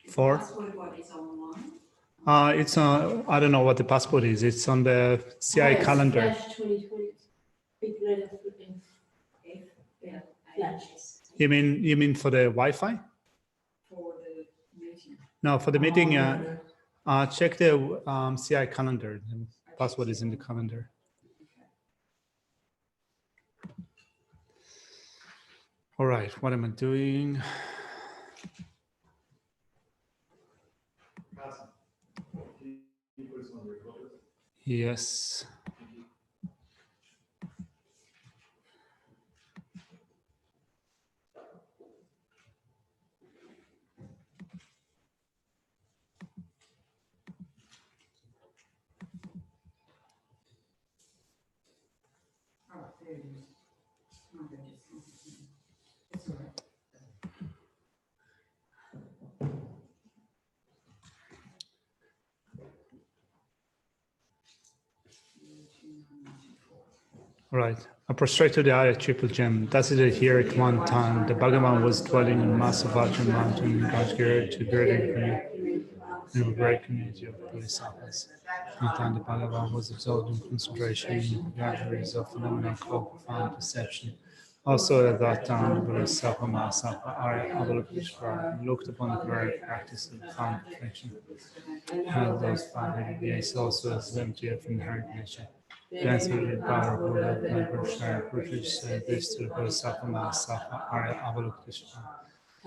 For? It's I don't know what the passport is. It's on the CI calendar. You mean for the Wi-Fi? For the meeting. No, for the meeting. Check the CI calendar. The password is in the calendar. All right. What am I doing? Yes. Right. I prostrate to the eye of triple gem. Thus it here at one time. The Bhagavan was dwelling in Masavaja mountain in Rajgir to building in a great community of Bodhisattvas. Meantime, the Bhagavan was absorbed in concentration in the galleries of phenomena called profound perception. Also at that time, the Bodhisattva Mahasatva Arya Avalokiteshvara looked upon the very practice of profound perfection. And those five days also as empty of inherent nature. The answer to the power of Buddha, Vaibhashara Purush said this to the Bodhisattva Mahasatva Arya Avalokiteshvara.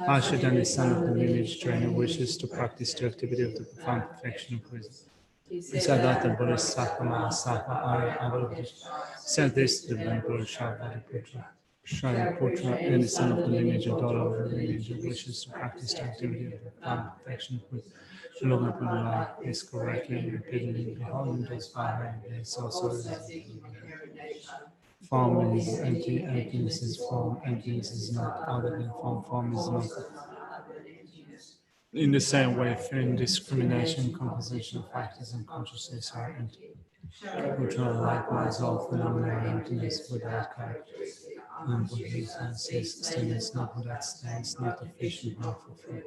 Asha, then the son of the lineage trainer, wishes to practice the activity of the profound perfection of wisdom. Siddhartha Bodhisattva Mahasatva Arya Avalokiteshvara said this to the Venerable Shariputra. Shariputra, and the son of the lineage of daughter of the lineage, wishes to practice the activity of the profound perfection of wisdom. Looking upon life is correctly and repeatedly beholding those five days also form is empty, emptiness is form, emptiness is not other than form, form is not. In the same way, feeling, discrimination, composition of factors and consciousness are empty. Which are likewise all phenomena of emptiness without characteristic. And Buddhism says stillness not without stance, not efficient, not for free.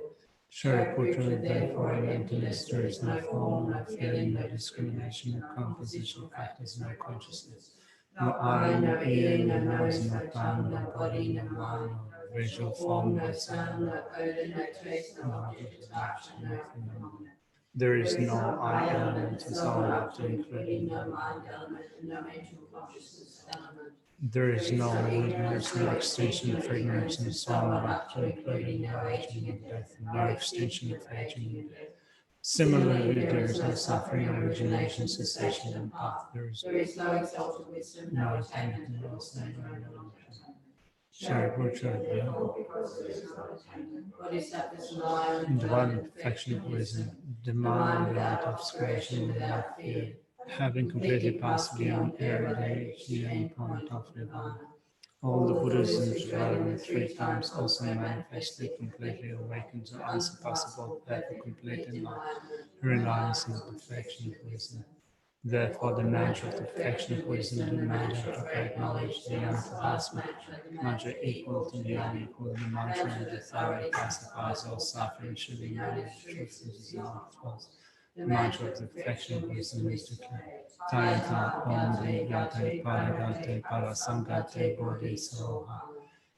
Shariputra, therefore, in emptiness there is no form, no feeling, no discrimination, no composition of factors, no consciousness. No eye, no ear, no nose, no tongue, no body, no mind, no visual form, no sound, no odor, no taste, no object of action, no phenomenon. There is no I element, is all after including no mind element, and no mental consciousness element. There is no ignorance, no extension of ignorance, and so on after including no aging and death, and no extension of aging and death. Similarly, there is no suffering, origination, cessation, and path. There is no exalted wisdom, no attainment, no center, no Shariputra, divine perfection of wisdom, the mind without obscuration, without fear, having completely passed beyond error, they reach the end point of divine. All the Buddhas in Japan 3 times also manifestly completely awakened to unsurpassable, therefore complete enlightenment, reliance in the perfection of wisdom. Therefore, the nature of the perfection of wisdom, the mantra of great knowledge, the unsurpassable, mantra equal to the unequal, the mantra of the thoroughly pacifies all suffering, should be managed, truth is not false. The mantra of the perfection of wisdom is declared. Tayata Om Gate Paragate Parasangate Bodhisattva.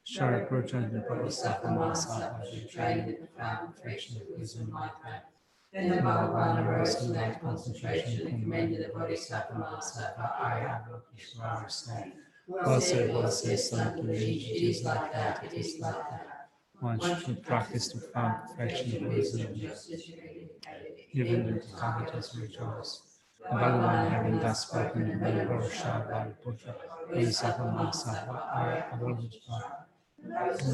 Shariputra, the Bodhisattva Mahasatva, the trained in the profound perfection of wisdom like that. Then the Bhagavan arose in light concentration and commended the Bodhisattva Mahasatva Arya Avalokiteshvara, saying, well said, son of the lineage, it is like that, it is like that. One should practice the profound perfection of wisdom, even the Tathagatas rejoice. The Bhagavan, having thus spoken, the Venerable Shariputra, Bodhisattva Mahasatva Arya Avalokiteshvara,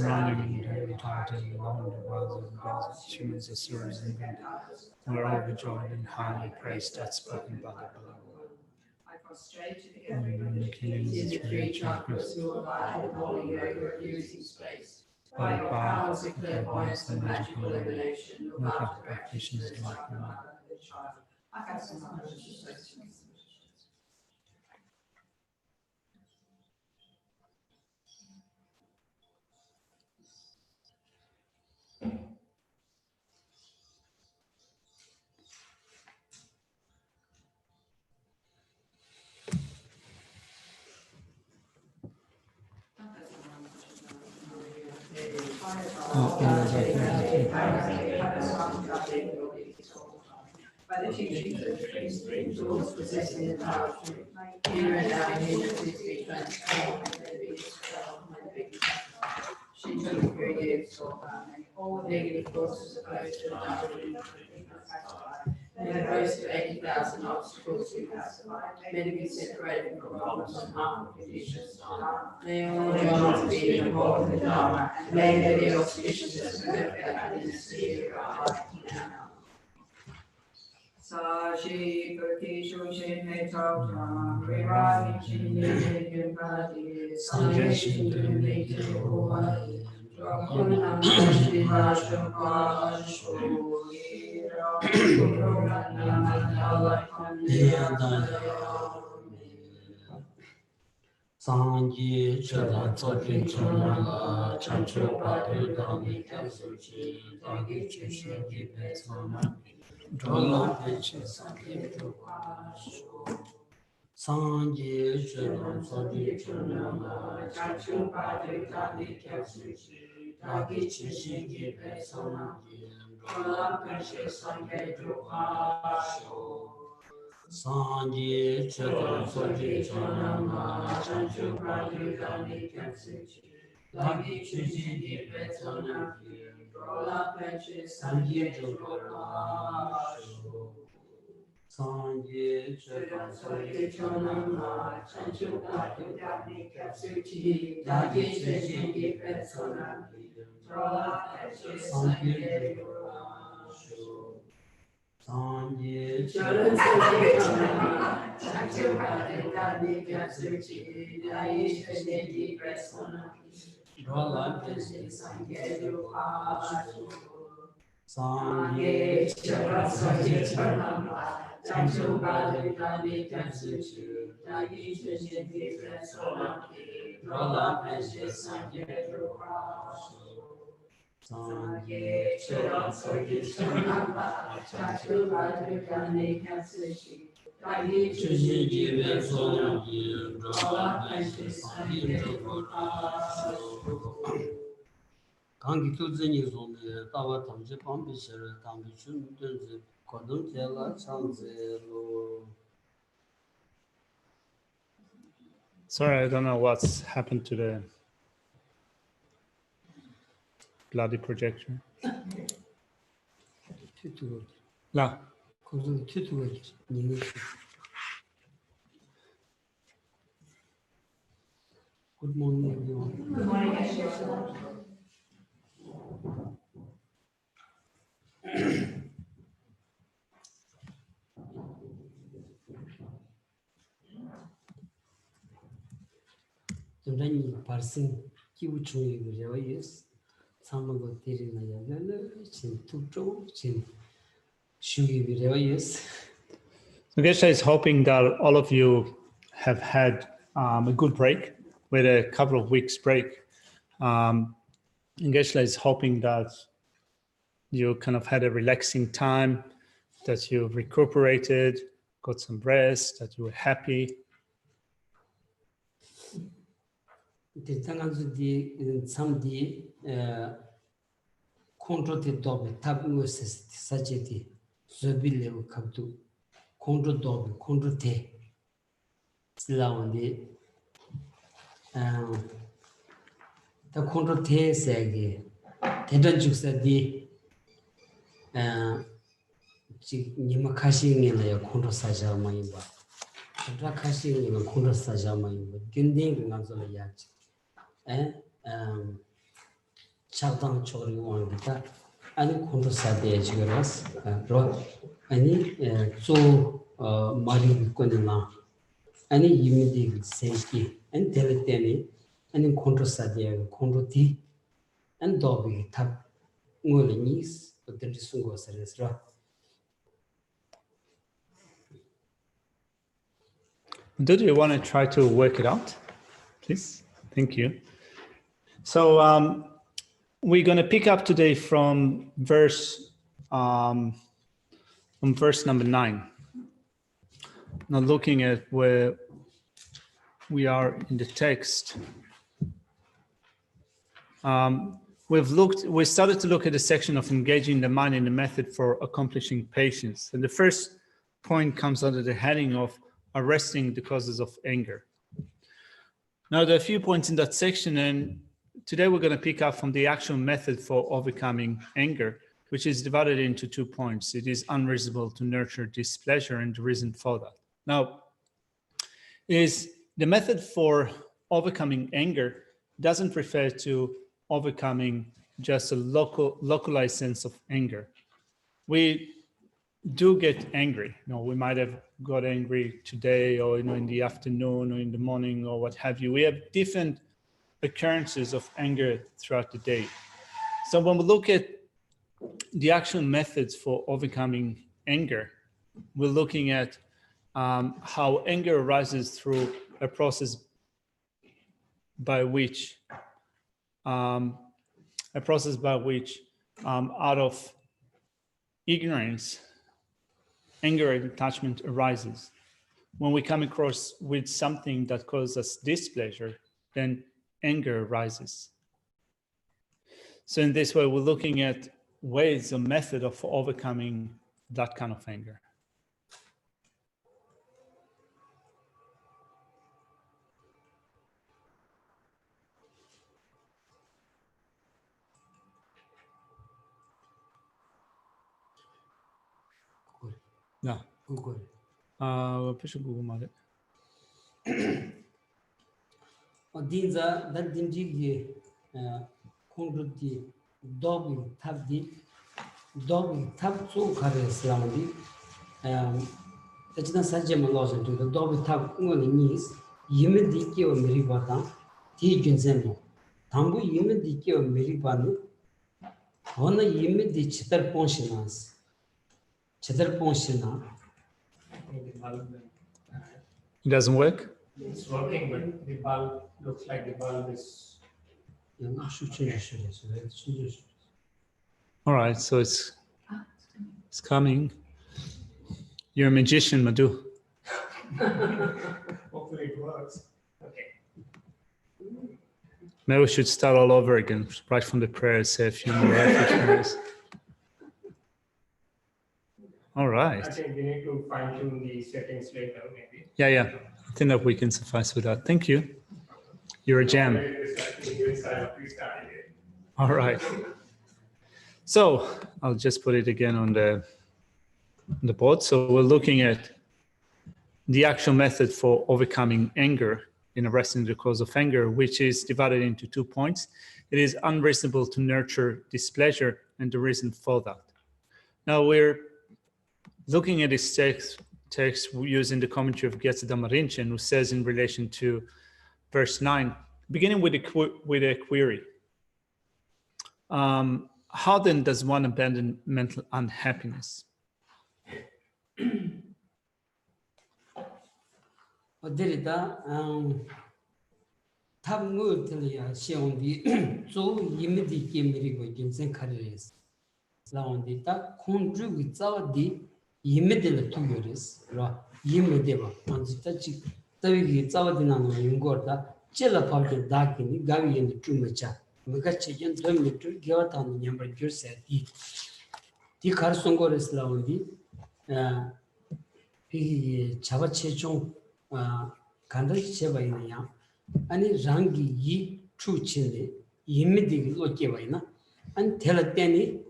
running in the entirety along the worlds of gods, humans, asuras, and good, were overjoyed and highly praised that spoken by the Bhagavan. I prostrate to the three chakras, by the powers of clairvoyance and magical illumination, no practitioners like me. I've had some questions. By the teachings of the three streams, those possessing the power of truth, here and now in unity to be transformed and the biggest she took the creative soul and all negative forces opposed to the doctrine and opposed to 80,000 obstacles to pacify, men to be separated from problems and harmful conditions. May all join to be involved in the Dharma, and may the auspicious and perfect in the sphere of life now. Sashi Pati Shoshin Metokram Rirani Chini Gimpati Sanjeshin Dumiti Huai Drakunam Shiva Shukashu Ira Kurumanamandala Kandiyadaya Sanji Chara Tsultrim Chara Chanchu Padu Dami Kapsuchi Dagi Chushi Gibe Sama Drola Pechi Sanji Sanji Chara Tsultrim Chara Chanchu Padu Dami Kapsuchi Dagi Chushi Gibe Sama Drola Pechi Sanji Sanji Chara Tsultrim Chara Chanchu Padu Dami Kapsuchi Dagi Chushi Gibe Sama Drola Pechi Sanji Sanji Chara Tsultrim Chara Chanchu Padu Dami Kapsuchi Dagi Chushi Gibe Sama Drola Pechi Sanji Sanji Chara Tsultrim Chara Chanchu Padu Dami Kapsuchi Dagi Chushi Gibe Sama Drola Pechi Sanji Sanji Chara Tsultrim Chara Chanchu Padu Dami Kapsuchi Dagi Chushi Gibe Sama Drola Pechi Sanji Sanji Chara Tsultrim Chara Chanchu Padu Dami Kapsuchi Dagi Chushi Gibe Sama Drola Pechi Sanji Kangi Tuzini Zone Tawa Tamji Pambishara Tambi Chun Dunzi Kodum Tela Chanze Lo. Sorry, I don't know what's happened to the bloody projector. La. Good morning, everyone. Good morning, everyone. Tundani parsing kiwuchungi gurjawa yes. Samago tiri na yagala chin tuto chin shugi gurjawa yes. So Geshe is hoping that all of you have had a good break with a couple of weeks break. And Geshe is hoping that you kind of had a relaxing time, that you recuperated, got some rest, that you were happy. Some control the dog, tab versus sajeti, Zobile Kabdu, control dog, control te, Slawandi, the control te sagi, Tedajuxa di Nimakashi in a control saja maimba, Drakashi in a control saja maimba, Ginding Nazala Yach. Chaldang Chori one guitar, and Kunto Sade Chigaras, any so Mari Konina, any Yimidi Safety, and Teleteni, and in Kunto Sade, Kunto T, and Dobby Tap Molinis, but the Sungo Seresra. Do you want to try to work it out, please? Thank you. So we're going to pick up today from verse number 9. Now looking at where we are in the text. we started to look at the section of engaging the mind in the method for accomplishing patience. And the first point comes under the heading of arresting the causes of anger. Now, there are a few points in that section, and today we're going to pick up from the actual method for overcoming anger, which is divided into 2 points. It is unreasonable to nurture displeasure and the reason for that. Now, is the method for overcoming anger doesn't refer to overcoming just a localized sense of anger. We do get angry. We might have got angry today, or in the afternoon, or in the morning, or what have you. We have different occurrences of anger throughout the day. So when we look at the actual methods for overcoming anger, we're looking at how anger arises through a process by which out of ignorance, anger and attachment arises. When we come across with something that causes us displeasure, then anger arises. So in this way, we're looking at ways or method of overcoming that kind of anger. Yeah. Google. Google 말해. These are that dingy conducti dog tabdi dog tab so carries roundy. That's not such a loss to the dog tab only means Yemediki or Meribata, T. Ginzemo. Tambu Yemediki or Meribanu, Hona Yemedi Cheddar Ponsinas. Cheddar Ponsina. It doesn't work? It's working, but the bulb looks like the bulb is. All right, so it's coming. You're a magician, Madhu. Hopefully it works. Okay. Maybe we should start all over again, right from the prayers, say a few more affirmations. All right. I think we need to fine tune the settings later, maybe. Yeah. I think that we can suffice with that. Thank you. You're a gem. All right. So I'll just put it again on the board. So we're looking at the actual method for overcoming anger in arresting the cause of anger, which is divided into 2 points. It is unreasonable to nurture displeasure and the reason for that. Now we're looking at this text using the commentary of Geshe Rinchen, who says in relation to verse 9, beginning with a query. How then does one abandon mental unhappiness? Derita Tamu Telia Xiong so Yimidi Kimirigo Jinsen Carries. Laundita Kundru with Zawadi Yimidil 2 years, Yimideva, Manzitachi, Tavigi Zawadina Yungorda, Chilla Powder Darkini, Gavi and the Trumacha, Mugachi and Tomitu, Giatan, Yamber Jose, the Carsongores Laundi, he Chavache Kandal Chevaina, and Rangi Yi True Chile, Yimidi Lokevaina, and Telateni.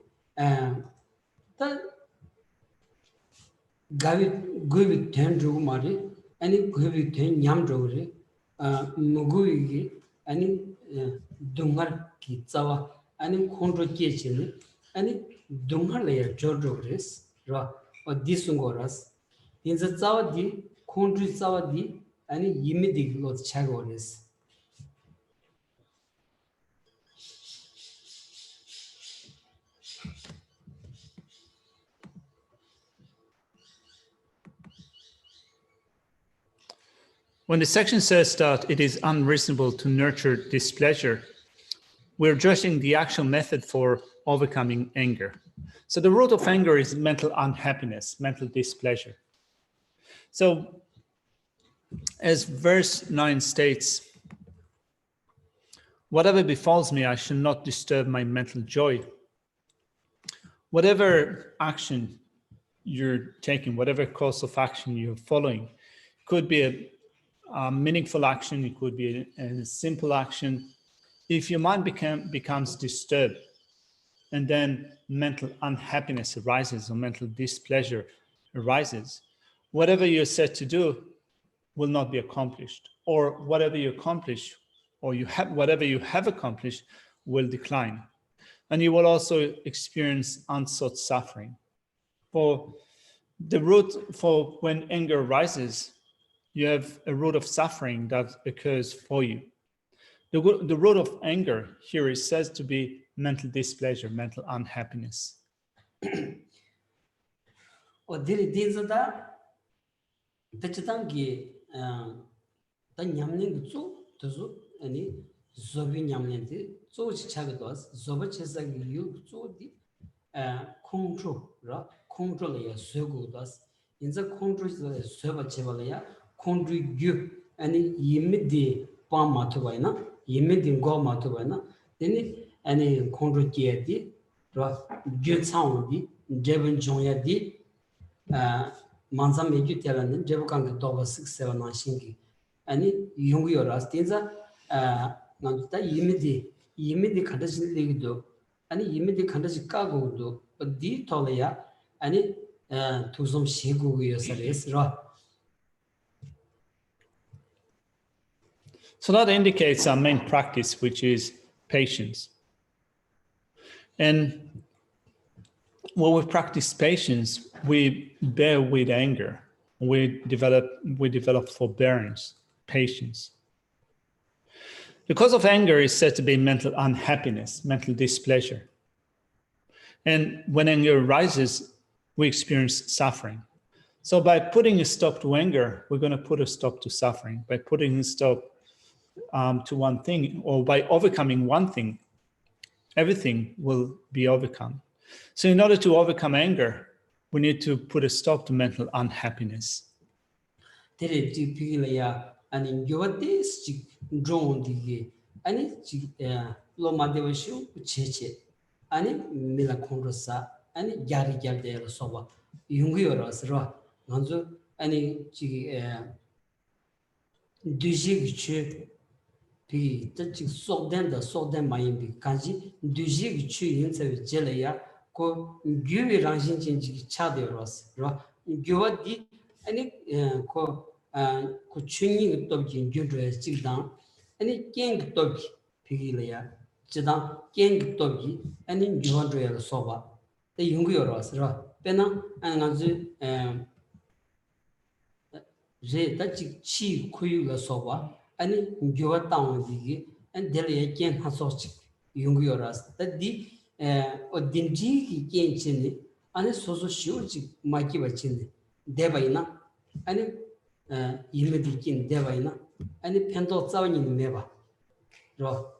Gavi Guvi 10 Mari, any Guvi 10 Yam Drori, Mugui, any Dungar Kitsawa, any Kondro Kitchen, any Dungar layer Jodores, Ra or Disungoras, in the Zawadi, Kondri Zawadi, any Yimidi Lot Chagores. When the section says that it is unreasonable to nurture displeasure, we're addressing the actual method for overcoming anger. So the root of anger is mental unhappiness, mental displeasure. So as verse 9 states, whatever befalls me, I shall not disturb my mental joy. Whatever action you're taking, whatever course of action you're following, could be a meaningful action, it could be a simple action. If your mind becomes disturbed, and then mental unhappiness arises or mental displeasure arises, whatever you're set to do will not be accomplished, or whatever you accomplish, or whatever you have accomplished will decline. And you will also experience unsought suffering. For the root for when anger arises, you have a root of suffering that occurs for you. The root of anger here is said to be mental displeasure, mental unhappiness. 어디를 뒤져다 대체단기 다 냠는 거 저도 아니 조비 냠는데 조치 차가도 조비 체사기 유조디 컨트롤라 컨트롤이야 쇠고도 인자 컨트롤이 쇠바 제발이야 컨트롤 아니 이미디 파마토바이나 이미디 고마토바이나 되니 아니 컨트롤 기에디 라 규창디 제번 종야디 만삼 메규 때라는 제복강도 도바 6 7 9신기 아니 용구여라스 된자 나도 이미디 간다진 얘기도 아니 이미디 간다지 까고도 어디 돌아야 아니 두좀 시고여서레스라. So that indicates our main practice, which is patience. And when we practice patience, we bear with anger. We develop forbearance, patience. The cause of anger is said to be mental unhappiness, mental displeasure. And when anger arises, we experience suffering. So by putting a stop to anger, we're going to put a stop to suffering. By putting a stop to one thing, or by overcoming one thing, everything will be overcome. So in order to overcome anger, we need to put a stop to mental unhappiness. 아니 요것이 좋은데 아니 로마데오슈 체체 아니 밀라콘로사 아니 야리갸데로 소바 융구여라스로 먼저 아니 지 두지기치 비 뜻이 소된 마인비 간지 두지기치 인세 제려야 고 규비 랑신진지 차데로스로 요것이 아니 그 춘이 또기 규르에 지당 아니 깽 또기 비기려야 지당 깽 또기 아니 규르에 소바 대 용구여라스라 빼나 아니 제 다치 치 쿠유가 소바 아니 규와 땅디기 안 델에 깽 하소치 용구여라스 다디 어딘지기 깽치니 아니 소소 쉬우지 마키바친데 대바이나 아니 이메디긴 대바이나 아니 펜도 싸우니는 매봐 로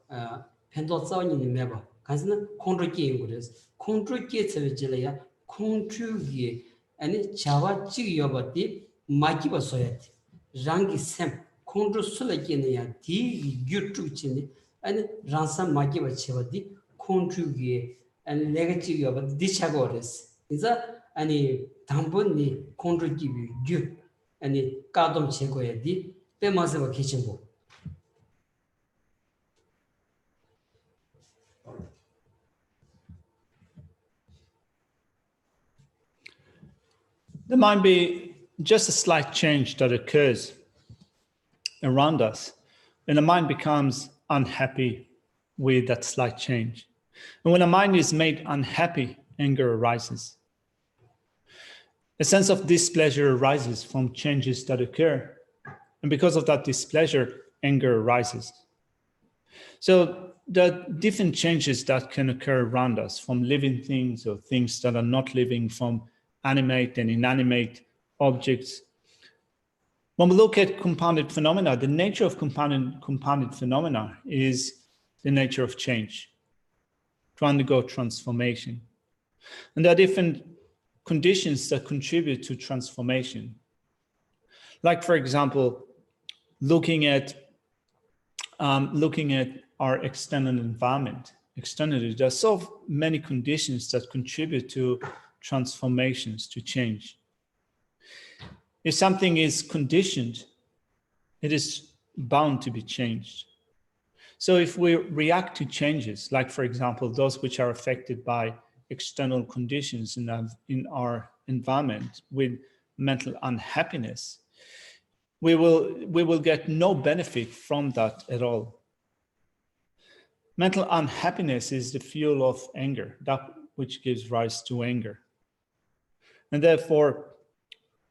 펜도 싸우니는 매봐 가서는 콘트롤기 그래서 콘트롤기 처리질이야 콘트롤기 아니 자와 지여버디 마기버 소야티 랑기 셈 콘트롤 술레기는야 디 유튜브치니 아니 란사 마기버 쳐버디 콘트롤기 아니 내가 지여버디 디차고레스 이자 아니 당분이 콘트롤기 유 아니 까돔 제거해야지 빼마서가 계신고. There might be just a slight change that occurs around us, and the mind becomes unhappy with that slight change. And when the mind is made unhappy, anger arises. A sense of displeasure arises from changes that occur. And because of that displeasure, anger arises. So there are different changes that can occur around us, from living things or things that are not living, from animate and inanimate objects. When we look at compounded phenomena, the nature of compounded phenomena is the nature of change, to undergo transformation. And there are different conditions that contribute to transformation. Like, for example, looking at our external environment. Externally, there are so many conditions that contribute to transformations, to change. If something is conditioned, it is bound to be changed. So if we react to changes, like for example, those which are affected by external conditions in our environment with mental unhappiness, we will get no benefit from that at all. Mental unhappiness is the fuel of anger, that which gives rise to anger. And therefore,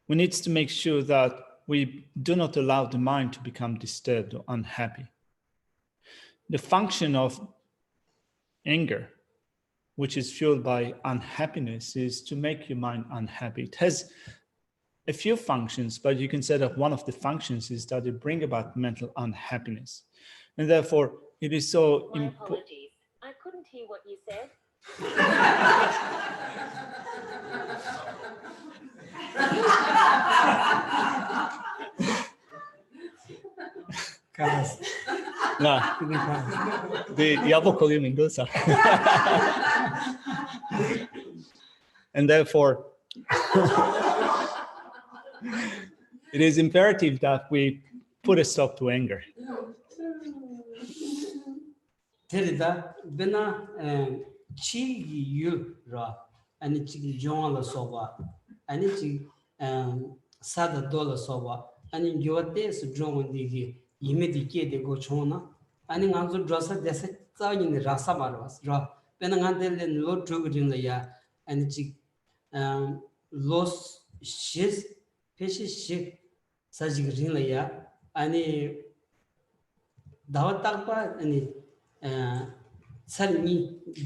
we need to make sure that we do not allow the mind to become disturbed or unhappy. The function of anger, which is fueled by unhappiness, is to make your mind unhappy. It has a few functions, but you can say that one of the functions is that it brings about mental unhappiness. And therefore, it is so important. My apologies. I couldn't hear what you said. And therefore, it is imperative that we put a stop to anger. Terida bena chi yu ra ani chi jonga la soba ani chi sada dola soba ani yote su jonga digi yimedi ke de go chona ani nganzo drosa desa tsani ni rasa marwas ra bena ngandele lo trugin la ya ani chi los shis peshi shik sajig rin la ya ani dawatakpa ani Sarni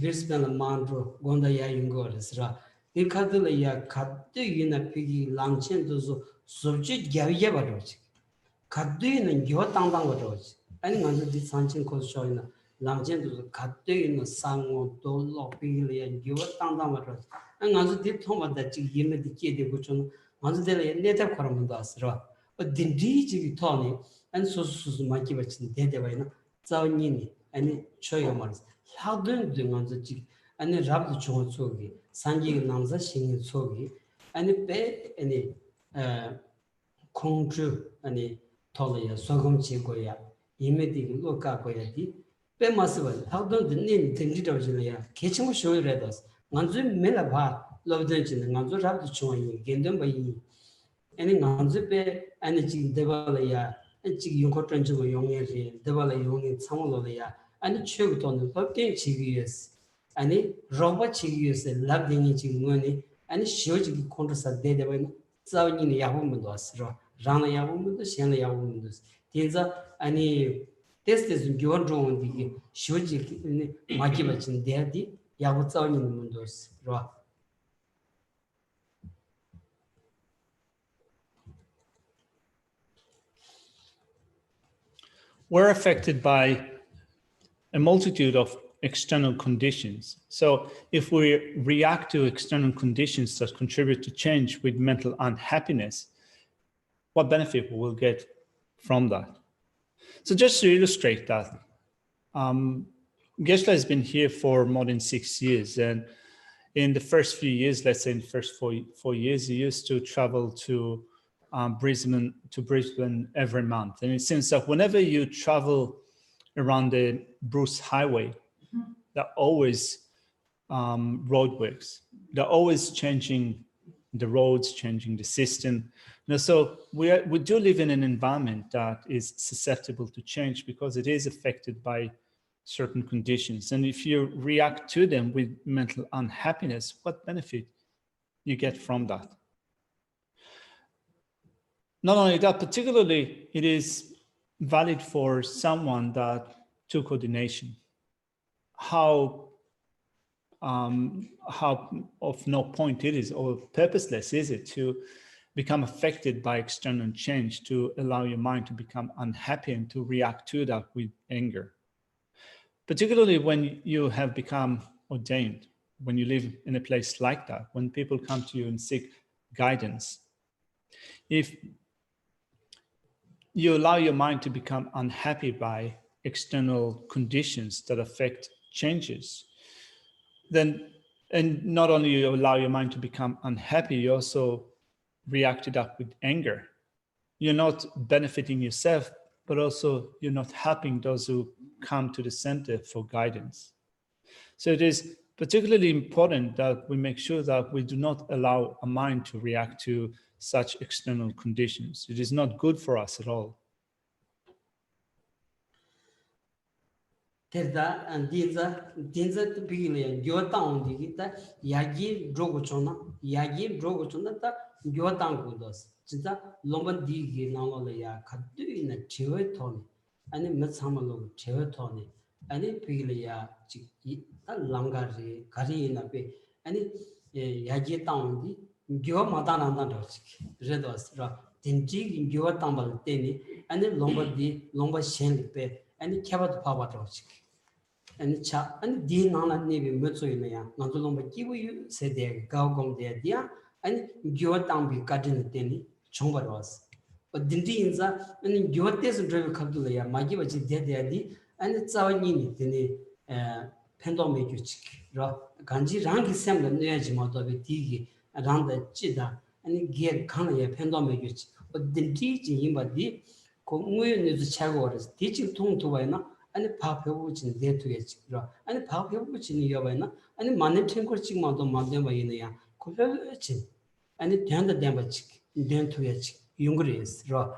Brisbane Mandro Gonda ya Yungorisra. Ikadula ya Kadu Yuna Pigi Langchen dozo subject Gavia Baroj. Kadu in Yotang Baroj. Any under the Sanchin Koshoina, Langchen dozo Kadu in the Sango, Dolo, Pigli, and Yotang Baroj. And under the Toma that you give me the key de Buchon, under the native Koramundasra. But the DG Tony and so Maki Bachin Dedevina, Zaunini. And show your money. How do you do on the chick? And a rub the chon sogi, Sanji Namza singing sogi, and a pay any conju and a tolia, sogum chigoya, immediately look up goyati. Pay massive. How don't the name the little Julia? Kitchen show you read us. Manzu Melaba, love dungeon, and Manzu rub the chon, gain them by ye. Any Manzu pay energy devalaya. You got to young develop young some and chewed on the 15 chigus and it robot chigus and loving eating money and showed you contrast a dead when Zawin in Yahoo Mundos, Rana Yahoo Mundus, Shana Yahoo Mundus. Tinza any test is your drone the showed you Makibach and Daddy Yahoo Zawin Mundos. We're affected by a multitude of external conditions. So if we react to external conditions that contribute to change with mental unhappiness, what benefit will we get from that? So just to illustrate that, Geshe has been here for more than 6 years. And in the first few years, let's say in the first four years, he used to travel to Brisbane every month. And it seems that whenever you travel around the Bruce Highway, there are always roadworks. They're always changing the roads, changing the system. So we do live in an environment that is susceptible to change because it is affected by certain conditions. And if you react to them with mental unhappiness, what benefit you get from that? Not only that, particularly it is valid for someone that took ordination. How of no point it is, or purposeless is it to become affected by external change, to allow your mind to become unhappy and to react to that with anger. Particularly when you have become ordained, when you live in a place like that, when people come to you and seek guidance. If you allow your mind to become unhappy by external conditions that affect changes, then, and not only you allow your mind to become unhappy, you also react it up with anger. You're not benefiting yourself, but also you're not helping those who come to the center for guidance. So it is particularly important that we make sure that we do not allow a mind to react to such external conditions. It is not good for us at all. Terda and dinza to be Yotan digita, Yagi Drogochona, Yagi Drogochona, Yotan Gudos, Zita, Lomba digi Namolaya, Kadu in a Chevetoni, and a Metsamalo Chevetoni, and a Pilia, Langari, Kari in a bay, and Yagi Town, Gyo Matana Redos, Tinjig, Gyo Tambal Teni, and the Lomba Shen Pay, and the Cabat Pava and cha and di nana nevi mutsu ya nanzolomba kibu yu se de gao gong de dia and gyo tang bi kadin teni chongba was but dindi inza and gyo tes drive kabdula ya magi bachi de di and tsawa ni ni teni pendo me gyu chik ro ganji rangi sem la ne ji ma do bi di gi rang da chi da and ge kan ya pendo me gyu chik but dindi ji yin ba di ko ngwe ne zu cha go res di chi tong tu ba na and Papa there to it, and Papa which in Yavana, and Money Tinker Chigmado Mandema in the Chin, and it turned the damage, then to it, younger is raw.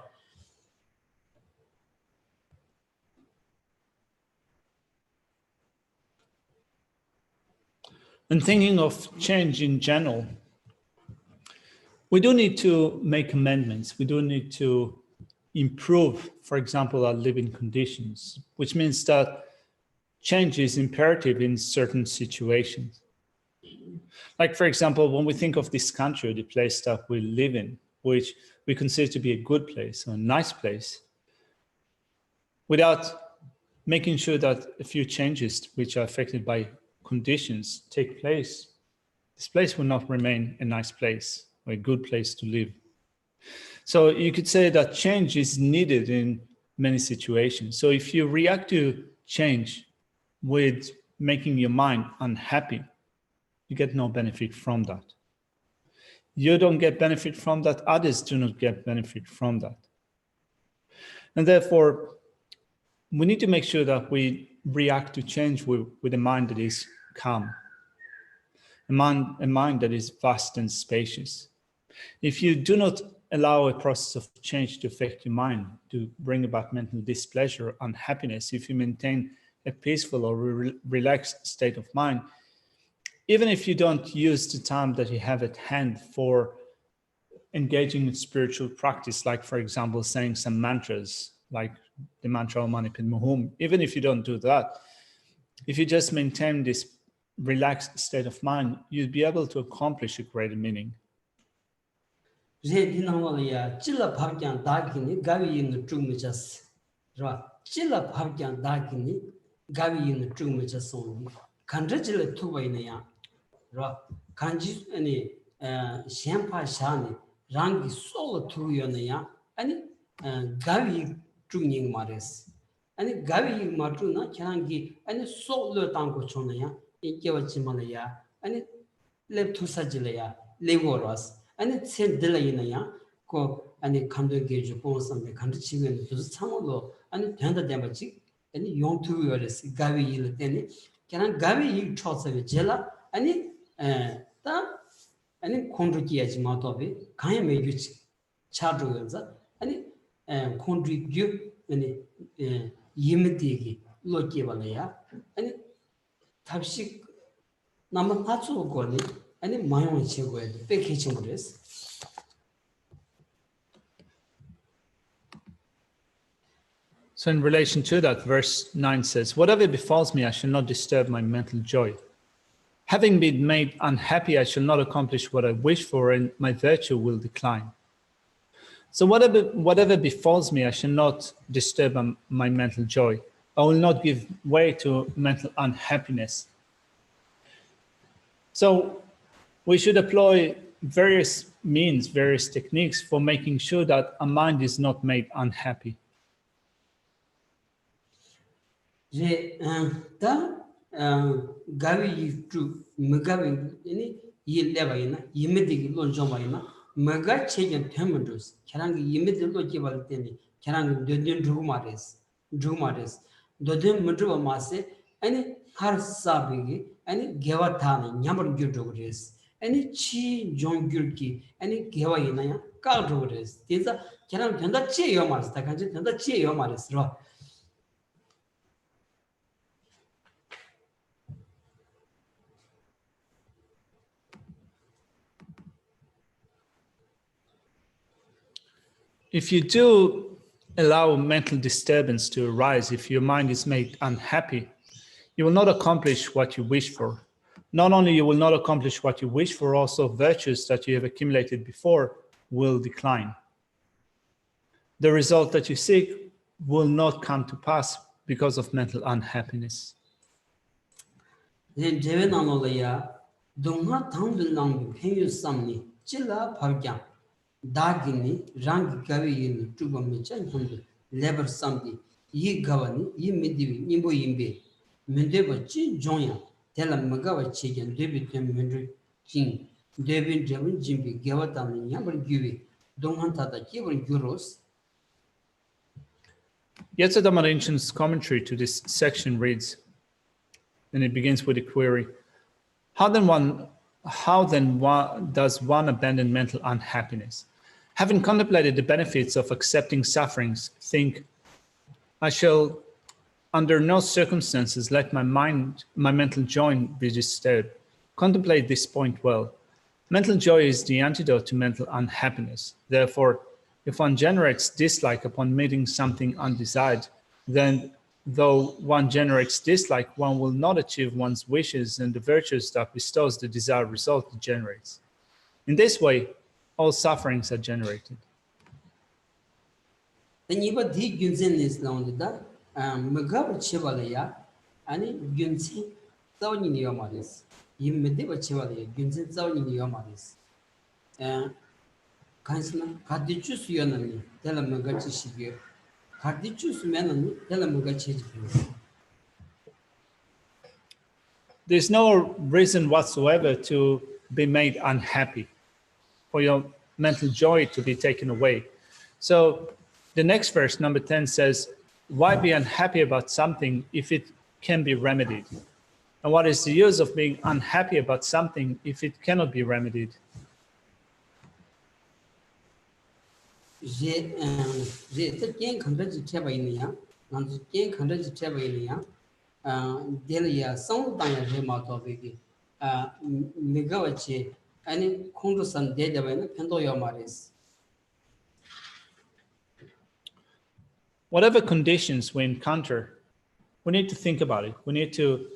And thinking of change in general, we do need to make amendments. We do need to improve, for example, our living conditions, which means that change is imperative in certain situations. Like, for example, when we think of this country, the place that we live in, which we consider to be a good place or a nice place, without making sure that a few changes which are affected by conditions take place, this place will not remain a nice place or a good place to live. So you could say that change is needed in many situations. So if you react to change with making your mind unhappy, you get no benefit from that. You don't get benefit from that, others do not get benefit from that. And therefore, we need to make sure that we react to change with a mind that is calm, a mind that is vast and spacious. If you do not allow a process of change to affect your mind, to bring about mental displeasure, unhappiness, if you maintain a peaceful or relaxed state of mind, even if you don't use the time that you have at hand for engaging in spiritual practice, like, for example, saying some mantras, like the mantra Om Mani Padme Hum, even if you don't do that, if you just maintain this relaxed state of mind, you'd be able to accomplish a greater meaning. Chilla Parkian Dakini, Gavi in the true Mijas. Chilla Parkian Dakini, Gavi in the true Mijas only. Candrejilla Tuvainea. Kanji any Shampa Shani, Rangi solo Tuyonea, and Gavi Tuning Mares. And Gavi Matuna, Changi, and solo Tango Chonea, in Kivachimalaya, and left to Sajilea, Levoras. And it said Delayina, go and it come to engage upon some the country chicken to the Samolo, and it turned the damage, and young 2 years, Gavi, then can Gavi trots of Jella, and it and it contribute as Matobi, Kaya made you charge and it contribute and it Yimidigi, Loki Valaya, and it Tabshik Namatsu Goni. And in my own children, big kitchen with this. So in relation to that, verse 9 says, whatever befalls me, I shall not disturb my mental joy. Having been made unhappy, I shall not accomplish what I wish for, and my virtue will decline. So whatever befalls me, I shall not disturb my mental joy. I will not give way to mental unhappiness. So we should employ various means, various techniques for making sure that a mind is not made unhappy. Je da gavi tu magavi ini yilleva ina yimedi lo joma ina maga chegen temendus kerang yimedi lo jebal teni kerang dödün drumares dödün mudru mase ani har sabigi ani geva tani nyamar gyudugres ani chi jongyurki ani geva ina ya kaldugres teza kerang tenda chi yomares ta kanji tenda chi yomares ro. If you do allow mental disturbance to arise, if your mind is made unhappy, you will not accomplish what you wish for. Not only you will not accomplish what you wish for, also virtues that you have accumulated before will decline. The result that you seek will not come to pass because of mental unhappiness. Dagini rang gawi yin tuba mechan hundu lebar samdi yi gawani yi mediwi nimbo yimbe mendeba chi jonya tela magawa chegen debi tem mendru jing debi devin jimbi gawatani nyambar gyuwi donghan tada kibar gyuros. Yetsadama Rinpoche's commentary to this section reads, and it begins with a query: How then does one abandon mental unhappiness? Having contemplated the benefits of accepting sufferings, think, I shall under no circumstances let my mental joy be disturbed. Contemplate this point well. Mental joy is the antidote to mental unhappiness. Therefore, if one generates dislike upon meeting something undesired, then though one generates dislike, one will not achieve one's wishes and the virtues that bestows the desired result it generates. In this way, all sufferings are generated. There's no reason whatsoever to be made unhappy, for your mental joy to be taken away. So the next verse, number 10, says, why be unhappy about something if it can be remedied? And what is the use of being unhappy about something if it cannot be remedied? Whatever conditions we encounter, we need to think about it. We need to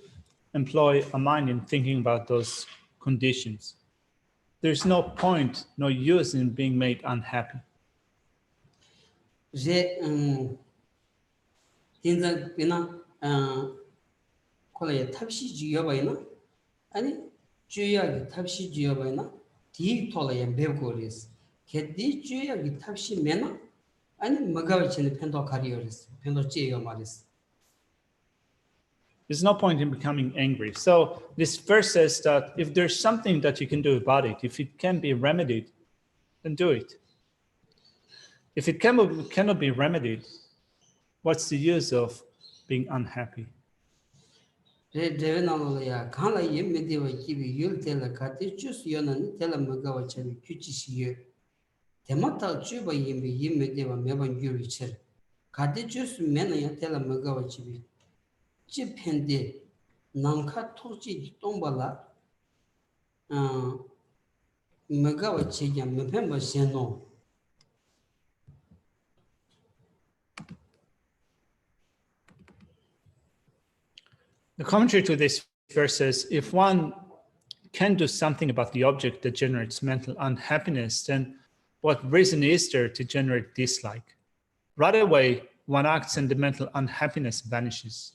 employ a mind in thinking about those conditions. There's no point, no use in being made unhappy. There's no point in becoming angry. So this verse says that if there's something that you can do about it, if it can be remedied, then do it. If it cannot be remedied, what's the use of being unhappy? The commentary to this verse says, if one can do something about the object that generates mental unhappiness, then what reason is there to generate dislike? Right away, one acts and the mental unhappiness vanishes.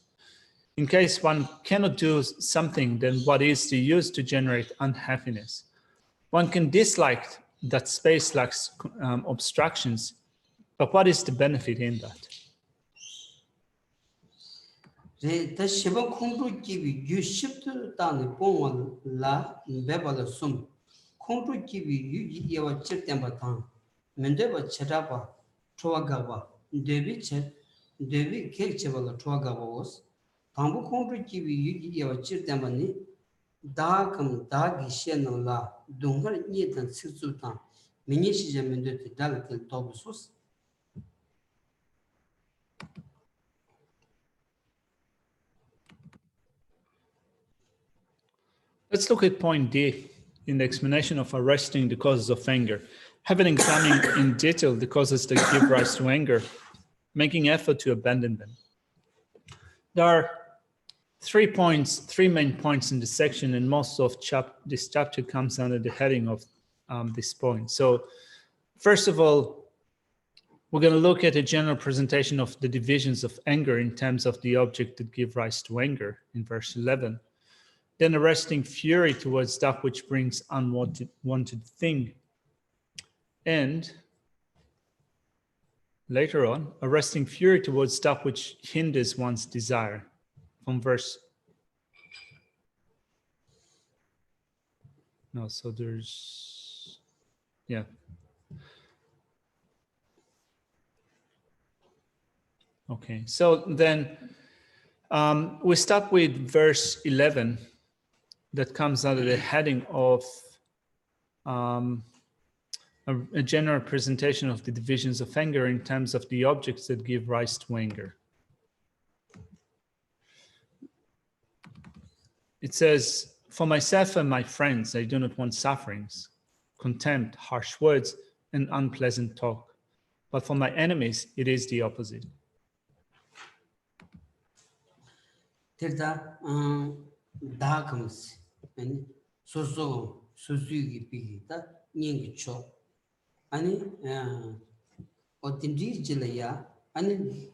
In case one cannot do something, then what is the use to generate unhappiness? One can dislike that space lacks obstructions, but what is the benefit in that? The Shiva Kundru Kiwi, you shift down the bone la bebala sum. Kundru Kiwi, you ever chip them batan. Mendeva Chetapa, Troagawa, Devi Chet, Devi Kechevala Troagawa was. Tambu Kundru Kiwi, you ever chip them ani. Dagam Dagi Shen la, Dungar Yet and Sitsutan. Minishi Jamendut Dalatil Tobusus. Let's look at point D in the explanation of arresting the causes of anger. Having examined in detail the causes that give rise to anger, making effort to abandon them. There are 3 main points in this section, and most of this chapter comes under the heading of this point. So first of all, we're going to look at a general presentation of the divisions of anger in terms of the object that give rise to anger in verse 11. Then arresting fury towards that which brings unwanted thing. And later on, arresting fury towards that which hinders one's desire. From verse... No, so there's... Yeah. Okay, so then we start with verse 11. That comes under the heading of a general presentation of the divisions of anger in terms of the objects that give rise to anger. It says, "For myself and my friends, I do not want sufferings, contempt, harsh words, and unpleasant talk. But for my enemies, it is the opposite." Dagams and so Suzuki Pigi, that Ning Cho. Ani Otindi Jilaya, Ani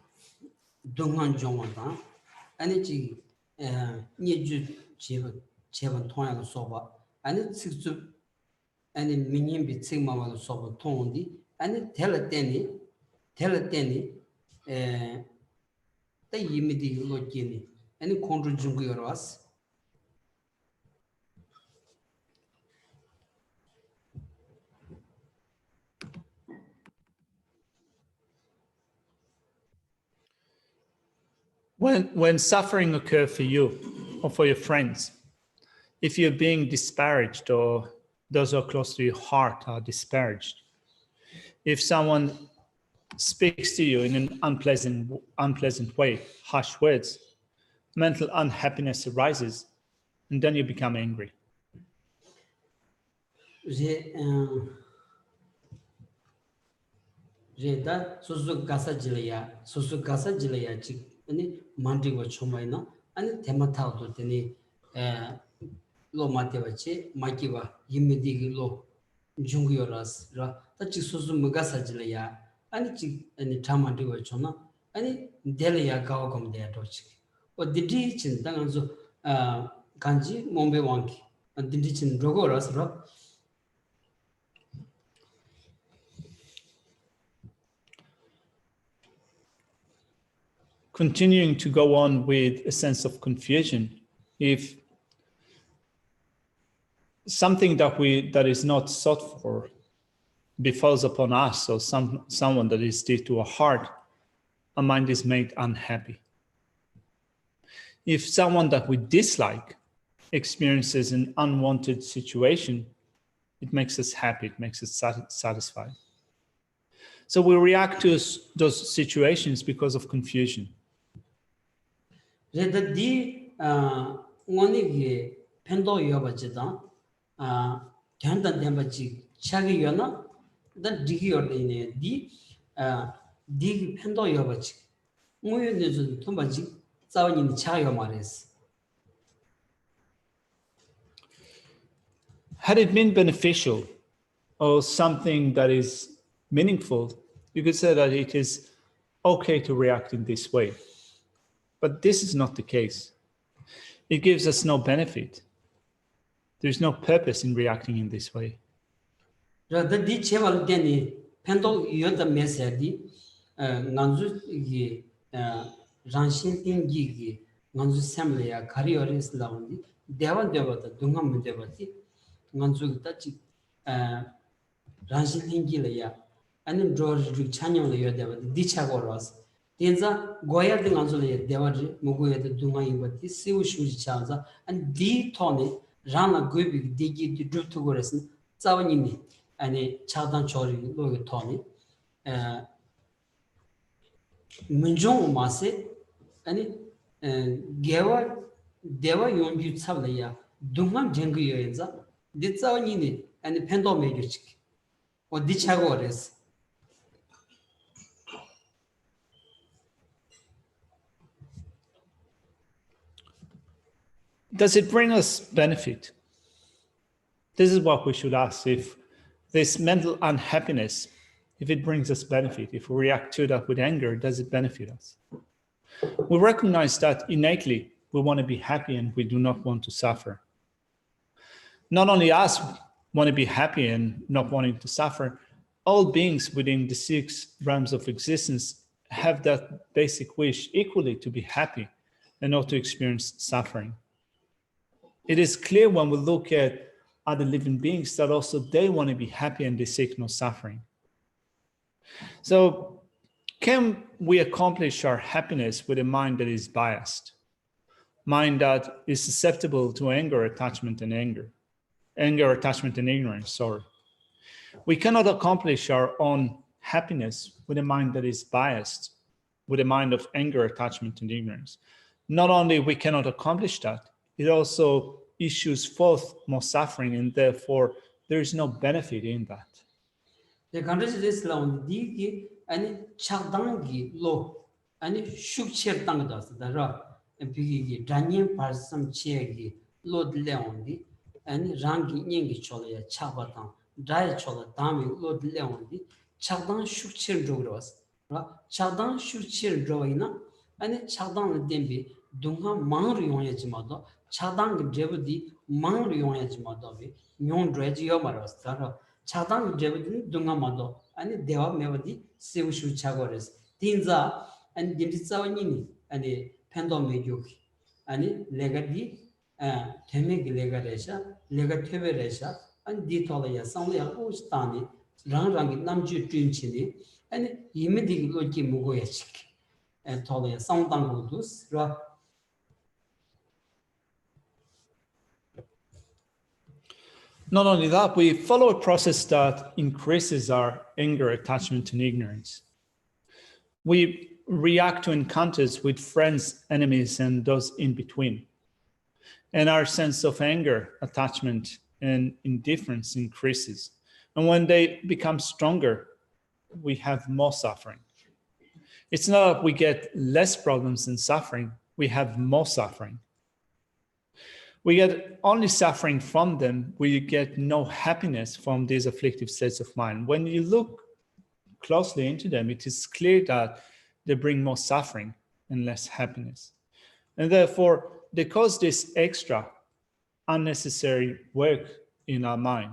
Dungan Jomata, Ani Niju Chevan Toya Soba, Ani Sixu, Ani Minion bit Sigma Soba Tondi, Ani Teleteni, the Yimidi Logini, Any Contra Junguras. When suffering occurs for you or for your friends, if you're being disparaged or those who are close to your heart are disparaged, if someone speaks to you in an unpleasant way, harsh words, mental unhappiness arises, and then you become angry. Reda Susu Gasa Jilaya Chick, any Mandigo Chomaina, and Temata to Teni Lo Matevache, Makiva, Yimidi Lo, Jungioras, that Susu Mugasa Jilaya, and Tamandigo Chona, and Delia Gaugam de Adochi. Or the Dichin Danganzo Kanji, Mombe Wanki, and the Dichin Rogoras, rock. Continuing to go on with a sense of confusion, if something that is not sought for befalls upon us, or someone that is dear to our heart, our mind is made unhappy. If someone that we dislike experiences an unwanted situation, it makes us happy, it makes us satisfied. So we react to those situations because of confusion. Reda di Monigi Pendo Yobajida, Tanda Dembaji, Chagi Yona, that Digi or the Dig Pendo Yobachi, Muyu Tumbaji, Zawin in Chayo Maris. Had it been beneficial or something that is meaningful, you could say that it is okay to react in this way. But this is not the case. It gives us no benefit. There's no purpose in reacting in this way. The Dicheval Deni, Pendo Yoda Mesadi, Nanzu Ranshin Gigi, nganzu semle ya khari oris laundi dewan devata dungam mundevati nganzu ta chi ranjin hingi le ya anim dror ru chanyong le yo devati dicha goros tenza goya de nganzu le dewan mugu ya de dunga yibati siu shuji chanza and di tone rana gobi digi di drutu gores tsawani ni ani chadan chori lo ge tone 문종 마세 아니 개와 대와 용기 참래야 동만 쟁그 여행자 디자원이니 아니 팬도 매겨치 어디 차고 그랬어 Does it bring us benefit? This is what we should ask. If this mental unhappiness, if it brings us benefit, if we react to that with anger, does it benefit us? We recognize that innately we want to be happy and we do not want to suffer. Not only us want to be happy and not wanting to suffer, all beings within the 6 realms of existence have that basic wish equally to be happy and not to experience suffering. It is clear when we look at other living beings that also they want to be happy and they seek no suffering. So can we accomplish our happiness with a mind that is biased? Mind that is susceptible to anger, attachment, and attachment, and ignorance, sorry. We cannot accomplish our own happiness with a mind that is biased, with a mind of anger, attachment, and ignorance. Not only we cannot accomplish that, it also issues forth more suffering, and therefore there is no benefit in that. The country is long di ani chagdangi lo ani shukcher tang das dara bigi danyen parsam chegi lo leondi ani rangi nyingi cholya chabatan dai chola dami lo leondi chagdan shukcher jogros ra chagdan shukcher joina ani chagdan dembi dunga mang ryonya jimado chagdan jebdi mang ryonya jimado bi nyon dreji yomaros dara 차당 제부든 동아마도 아니 대화 메버디 세우슈 차고레스 딘자 아니 딘지자원이니 아니 팬도 메교기 아니 레가디 테메기 레가레샤 레가 테베레샤 아니 디톨이야 상리야 우스타니 랑랑기 남주 쥔치니 아니 이미디 로기 무고야치 톨이야 상당고두스 라 Not only that, we follow a process that increases our anger, attachment, and ignorance. We react to encounters with friends, enemies, and those in between. And our sense of anger, attachment, and indifference increases. And when they become stronger, we have more suffering. It's not that we get less problems and suffering, we have more suffering. We get only suffering from them, we get no happiness from these afflictive states of mind. When you look closely into them, it is clear that they bring more suffering and less happiness. And therefore, they cause this extra unnecessary work in our mind.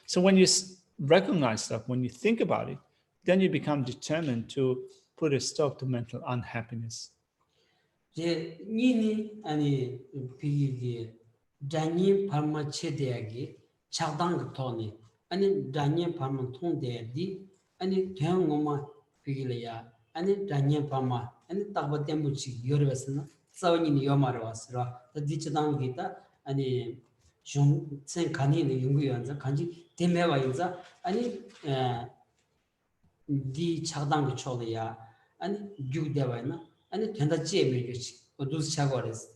So when you recognize that, when you think about it, then you become determined to put a stop to mental unhappiness. 제 니니 아니 비기 다니 파마 체데야기 차당 토니 아니 다니 파마 통데디 아니 대응오마 비기래야 아니 다니 파마 아니 딱바데 무치 여르베스나 싸우니 요마로 왔으라 디치당 기타 아니 좀센 간이네 연구연자 간지 데메와 인자 아니 디 차당 초래야 아니 죽데와나 아니 된다 지에미지 어두스 차고레스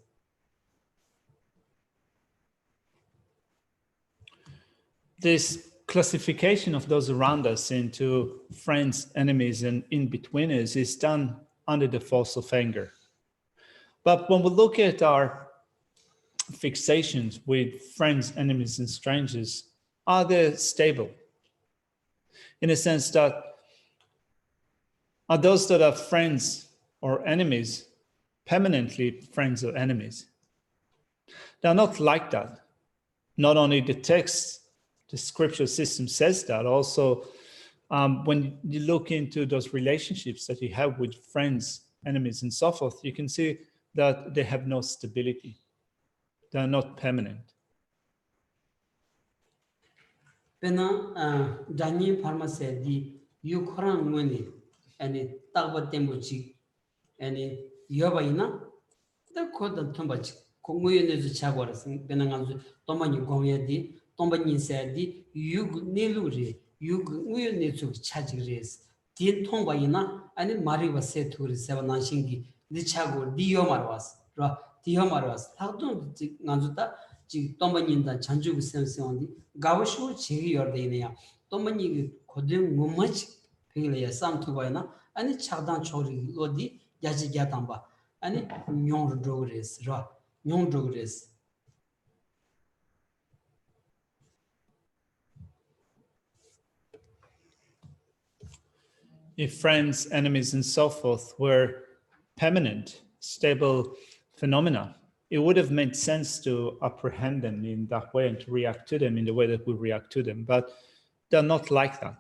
This classification of those around us into friends, enemies, and in-betweeners is done under the force of anger. But when we look at our fixations with friends, enemies, and strangers, are they stable? In a sense that, are those that are friends or enemies permanently friends or enemies? They are not like that. Not only the text, the scripture system says that, also when you look into those relationships that you have with friends, enemies, and so forth, you can see that they have no stability. They are not permanent. Pena Daniel Parmase di Yukoran Muni and Talbot Tembuchi and Yobaina, the code of Tombach, Konguyan is a Chagoras, Benangan, Tomani Goya di, Tombani said di, you Niluri, you need to charge race. Tin Tombaina, and Mari was said to the 7 Nanshingi, the Chago, Diomaras, Diomaras, how don't Nanzuta, Tombaninda, Chanju Sensi, Gavashu, Chigi or Dania, Tomani Kodin Mumach, Pilia, Sam Tubaina, and the Chadan Chori, Lodi, Yaji Gatamba, and it Nyon Drogres, Nyon Drogres. If friends, enemies, and so forth were permanent, stable phenomena, it would have made sense to apprehend them in that way and to react to them in the way that we react to them, but they're not like that.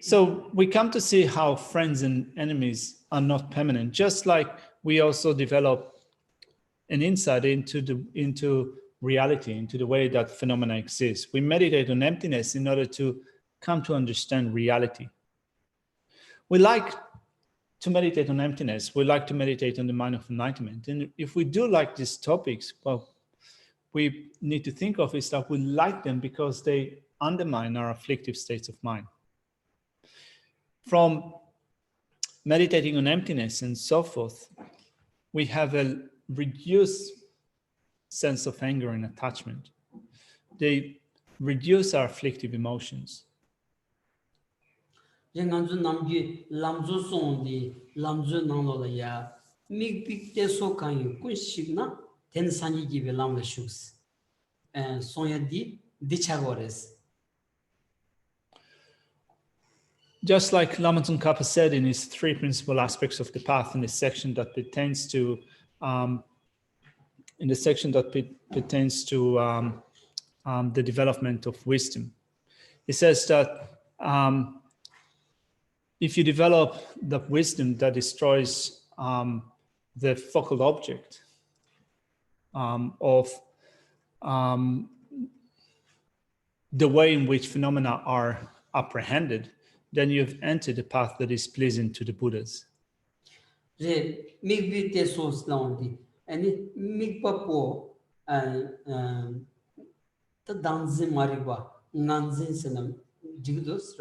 So we come to see how friends and enemies are not permanent, just like we also develop an insight into reality, into the way that phenomena exist. We meditate on emptiness in order to come to understand reality. We like to meditate on emptiness. We like to meditate on the mind of enlightenment. And if we do like these topics, well, we need to think of is that we like them because they undermine our afflictive states of mind. From meditating on emptiness and so forth, we have a reduced sense of anger and attachment. They reduce our afflictive emotions. Renganzu Namgi Lamzu Sondi, Lamzu Nangolaya, Mig Big Deso Kanyu, Kunshigna, Ten Sanji give Lamla Shooks, and Sonya di Dichagores. Just like Lama Tsongkhapa said in his 3 principal aspects of the path in the section that pertains to the development of wisdom, he says that if you develop the wisdom that destroys the focal object of the way in which phenomena are apprehended, then you've entered the path that is pleasing to the Buddhas. Re Migbi Tesos Laundi, and Migpapo and the Danzin Mariba, Nanzin Senam, Jigdos,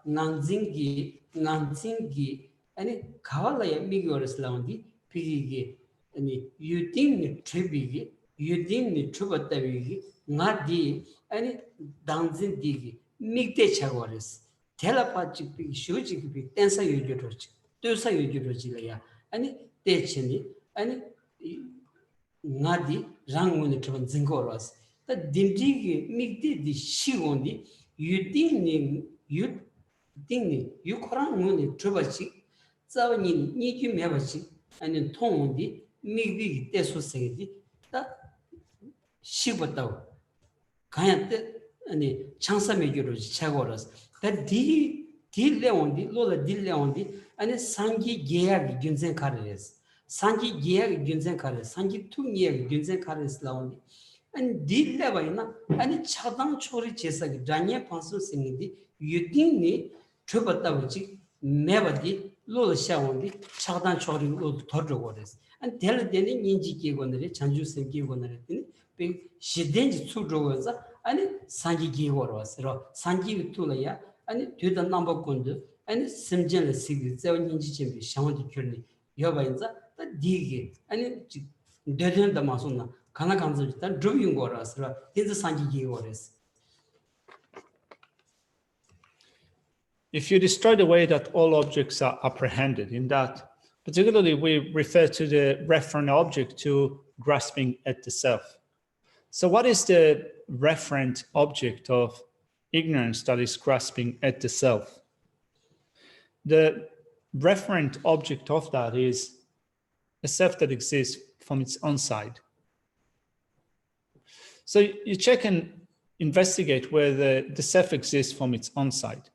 Nanzingi, and it Kavalaya Migores Laundi, Pigi, and you think Tribigi, you think the Trubatavigi, not di, and it Danzin Digi, Migde Chagores. Telepathic shujik tensa yujuroch, tusa yujurojilaya, and techini, and Nadi Rangun Zingoras. The Dindigi Migdi the Shigondi, you ding you Koran Trubachi, Zawani Niki Mevachi, and in Tondi, Migdi Desosedi, that Shibatao. Kayante and Chansa Majoroj Chagoras. That Dileondi, Lola Dileondi, and Sangi Geag Gunzen Kares. Sangi Geag Gunzen Kares, Sangi 2 year Gunzen Kares Laundi, and Dilevina, and Chadam Chori Chesak, Danya Pansu Singidi, Udini, Trubatavici, never did Lola Shawondi, Chadam Chori Lord Todrogores, and tell Denny Ninji Gigonere, Chanju Sengi Goneretini, she didn't 2 drawers, and Sangi Gigoros, Sangi Tulaya. And to the number kundu, and Simjel Sig, 7 inch chimney, Shaman journey, Yobainza, the dig, and dead the Masuna, Kanakanza, drawing goras, is the Sangi Gores. If you destroy the way that all objects are apprehended, in that, particularly we refer to the referent object to grasping at the self. So what is the referent object of ignorance that is grasping at the self? The referent object of that is a self that exists from its own side. So you check and investigate where the self exists from its own side.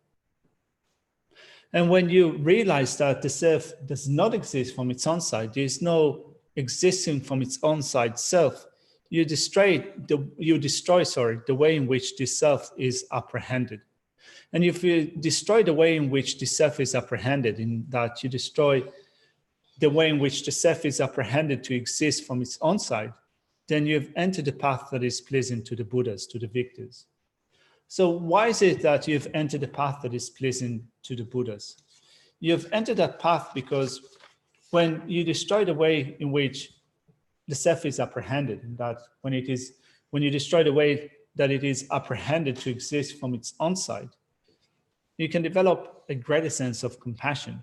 And when you realize that the self does not exist from its own side, there is no existing from its own side self, you destroy the way in which the self is apprehended. And if you destroy the way in which the self is apprehended, in that you destroy the way in which the self is apprehended to exist from its own side, then you've entered the path that is pleasing to the Buddhas, to the victors. So why is it that you've entered the path that is pleasing to the Buddhas? You've entered that path because when you destroy the way in which the self is apprehended, that when you destroy the way that it is apprehended to exist from its own side, you can develop a greater sense of compassion.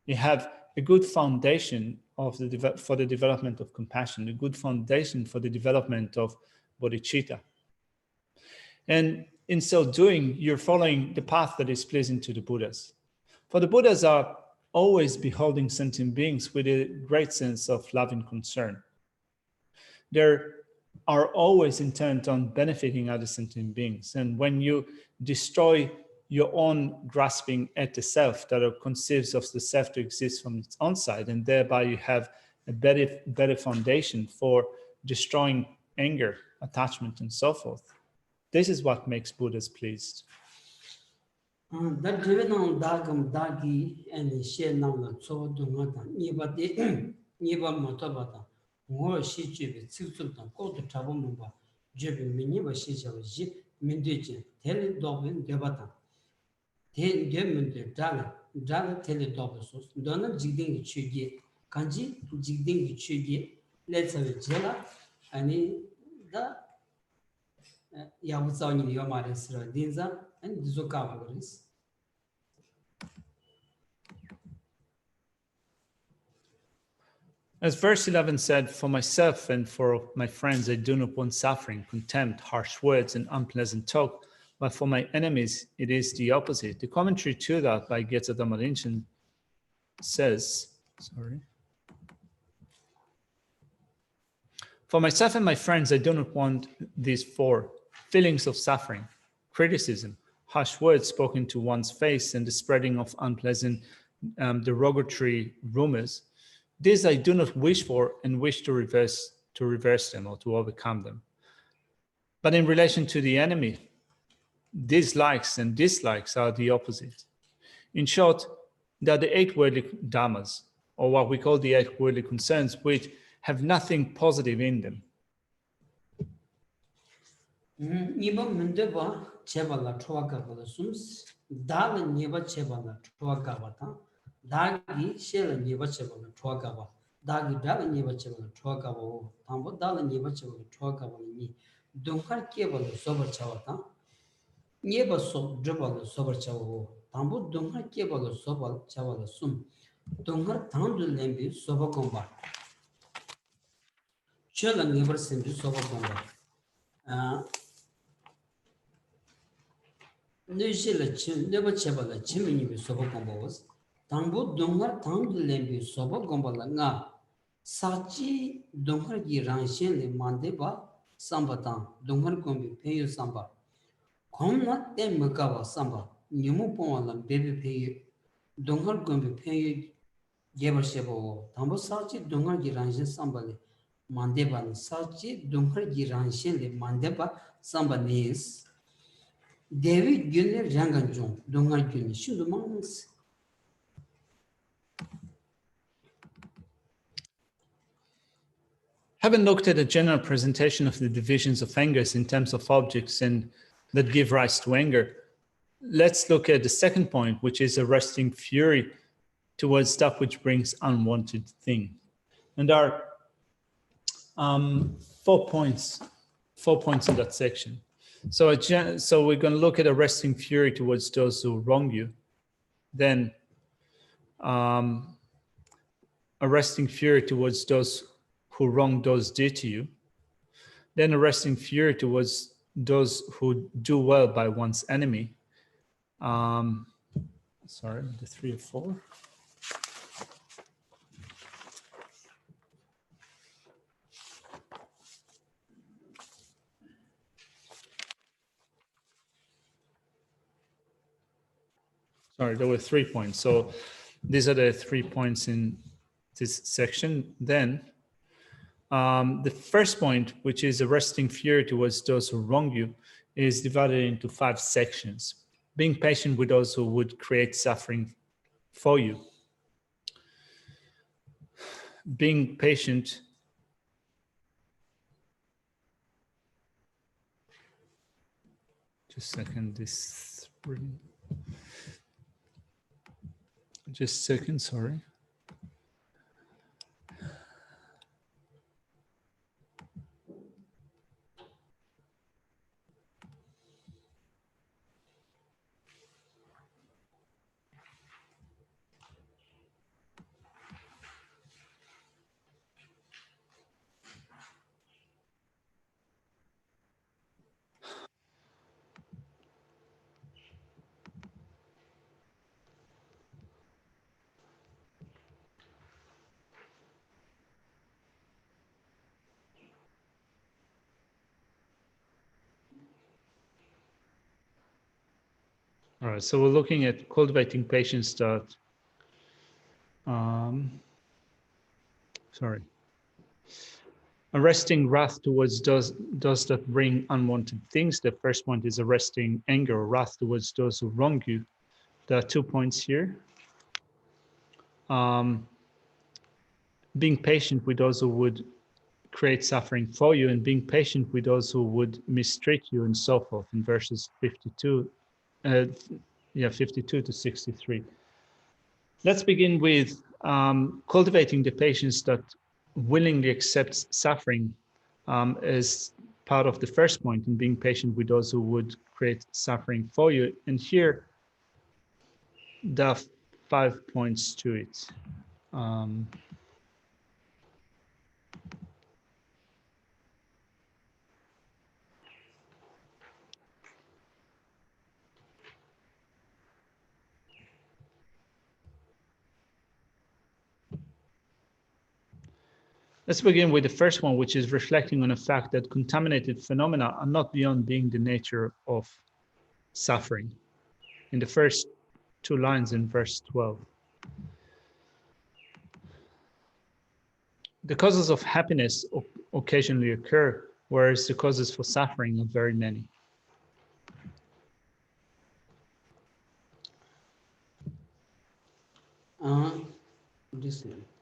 You have a good foundation for the development of compassion, a good foundation for the development of bodhicitta. And in so doing, you're following the path that is pleasing to the Buddhas. For the Buddhas are always beholding sentient beings with a great sense of loving concern. They are always intent on benefiting other sentient beings. And when you destroy your own grasping at the self that conceives of the self to exist from its own side, and thereby you have a better foundation for destroying anger, attachment, and so forth. This is what makes Buddhas pleased. That driven on dagam dagi and share now the so do not niba motabata, more she jib, Tsultrim, go to Tabumba, jib, miniba shisha, jip, mindijin, tell it dobbin, debata. Ten demon de Dala tell it dobbesos, Donna jigging chugi, Kanji, jigging chugi, let's have a jella, and the Yabuzani Yomaris Dinza and Zukavaris. As verse 11 said, for myself and for my friends, I do not want suffering, contempt, harsh words, and unpleasant talk. But for my enemies, it is the opposite. The commentary to that by Geshe Rinchen says, for myself and my friends, I do not want these four feelings of suffering, criticism, harsh words spoken to one's face, and the spreading of unpleasant derogatory rumors. This I do not wish for and wish to reverse them or to overcome them. But in relation to the enemy, dislikes and dislikes are the opposite. In short, they are the 8 worldly dhammas, or what we call the 8 worldly concerns, which have nothing positive in them. Niba Mundeba Chebala Tuagabala Sums, Dala Niba Chebala Tuagavata, Dagi Shela Niba Chebala Tuagava, Dagi Dala Niba Chebala Tuagavo, Tambo Dala Niba Chebala Tuagavani, Dunkar Kebala Sober Chavata, Niba Sob Jabala Sober Chavo, Tambo Dunkar Kebala Sobal Chavala Sum, Dunkar Tandu Lembi Sobacomba, Chela Niba Simbi Sobacomba. Never Chabala Chimney Soba Gombos, Tambo Dungar Tangu Lembi Soba Gombala Nga, Sachi Dungar Giran Mandeba, Sambatan, Dungar Gombi Payu Samba, Komna Dem Magawa Samba, Numupola Baby Payu, Dungar Gombi Payu Geba Shebo, Tambo Sachi Dungar Giran Sambali, Mandeba, Sachi Dungar Giran Mandeba Samba Nis. David Gunner Ranganjong, Dongar Gunni, Shundumangs. Having looked at a general presentation of the divisions of angers in terms of objects and that give rise to anger, let's look at the second point, which is arresting fury towards stuff which brings unwanted thing. And there are 4 points in that section. So we're going to look at arresting fury towards those who wrong you, then arresting fury towards those who wrong those did to you, then arresting fury towards those who do well by one's enemy. The 3 or 4. sorry, there were 3 points. So these are the 3 points in this section. Then the first point, which is arresting fear towards those who wrong you, is divided into 5 sections. Being patient with those who would create suffering for you. Being patient just a second, this just a second, sorry. All right, so we're looking at cultivating patience that, arresting wrath towards those that bring unwanted things. The first point is arresting anger or wrath towards those who wrong you. There are 2 points here. Being patient with those who would create suffering for you, and being patient with those who would mistreat you, and so forth, in verses 52 to 63. Let's begin with cultivating the patience that willingly accepts suffering as part of the first point, and being patient with those who would create suffering for you. And here, there are 5 points to it. Let's begin with the first one, which is reflecting on the fact that contaminated phenomena are not beyond being the nature of suffering. In the first 2 lines in verse 12. The causes of happiness occasionally occur, whereas the causes for suffering are very many.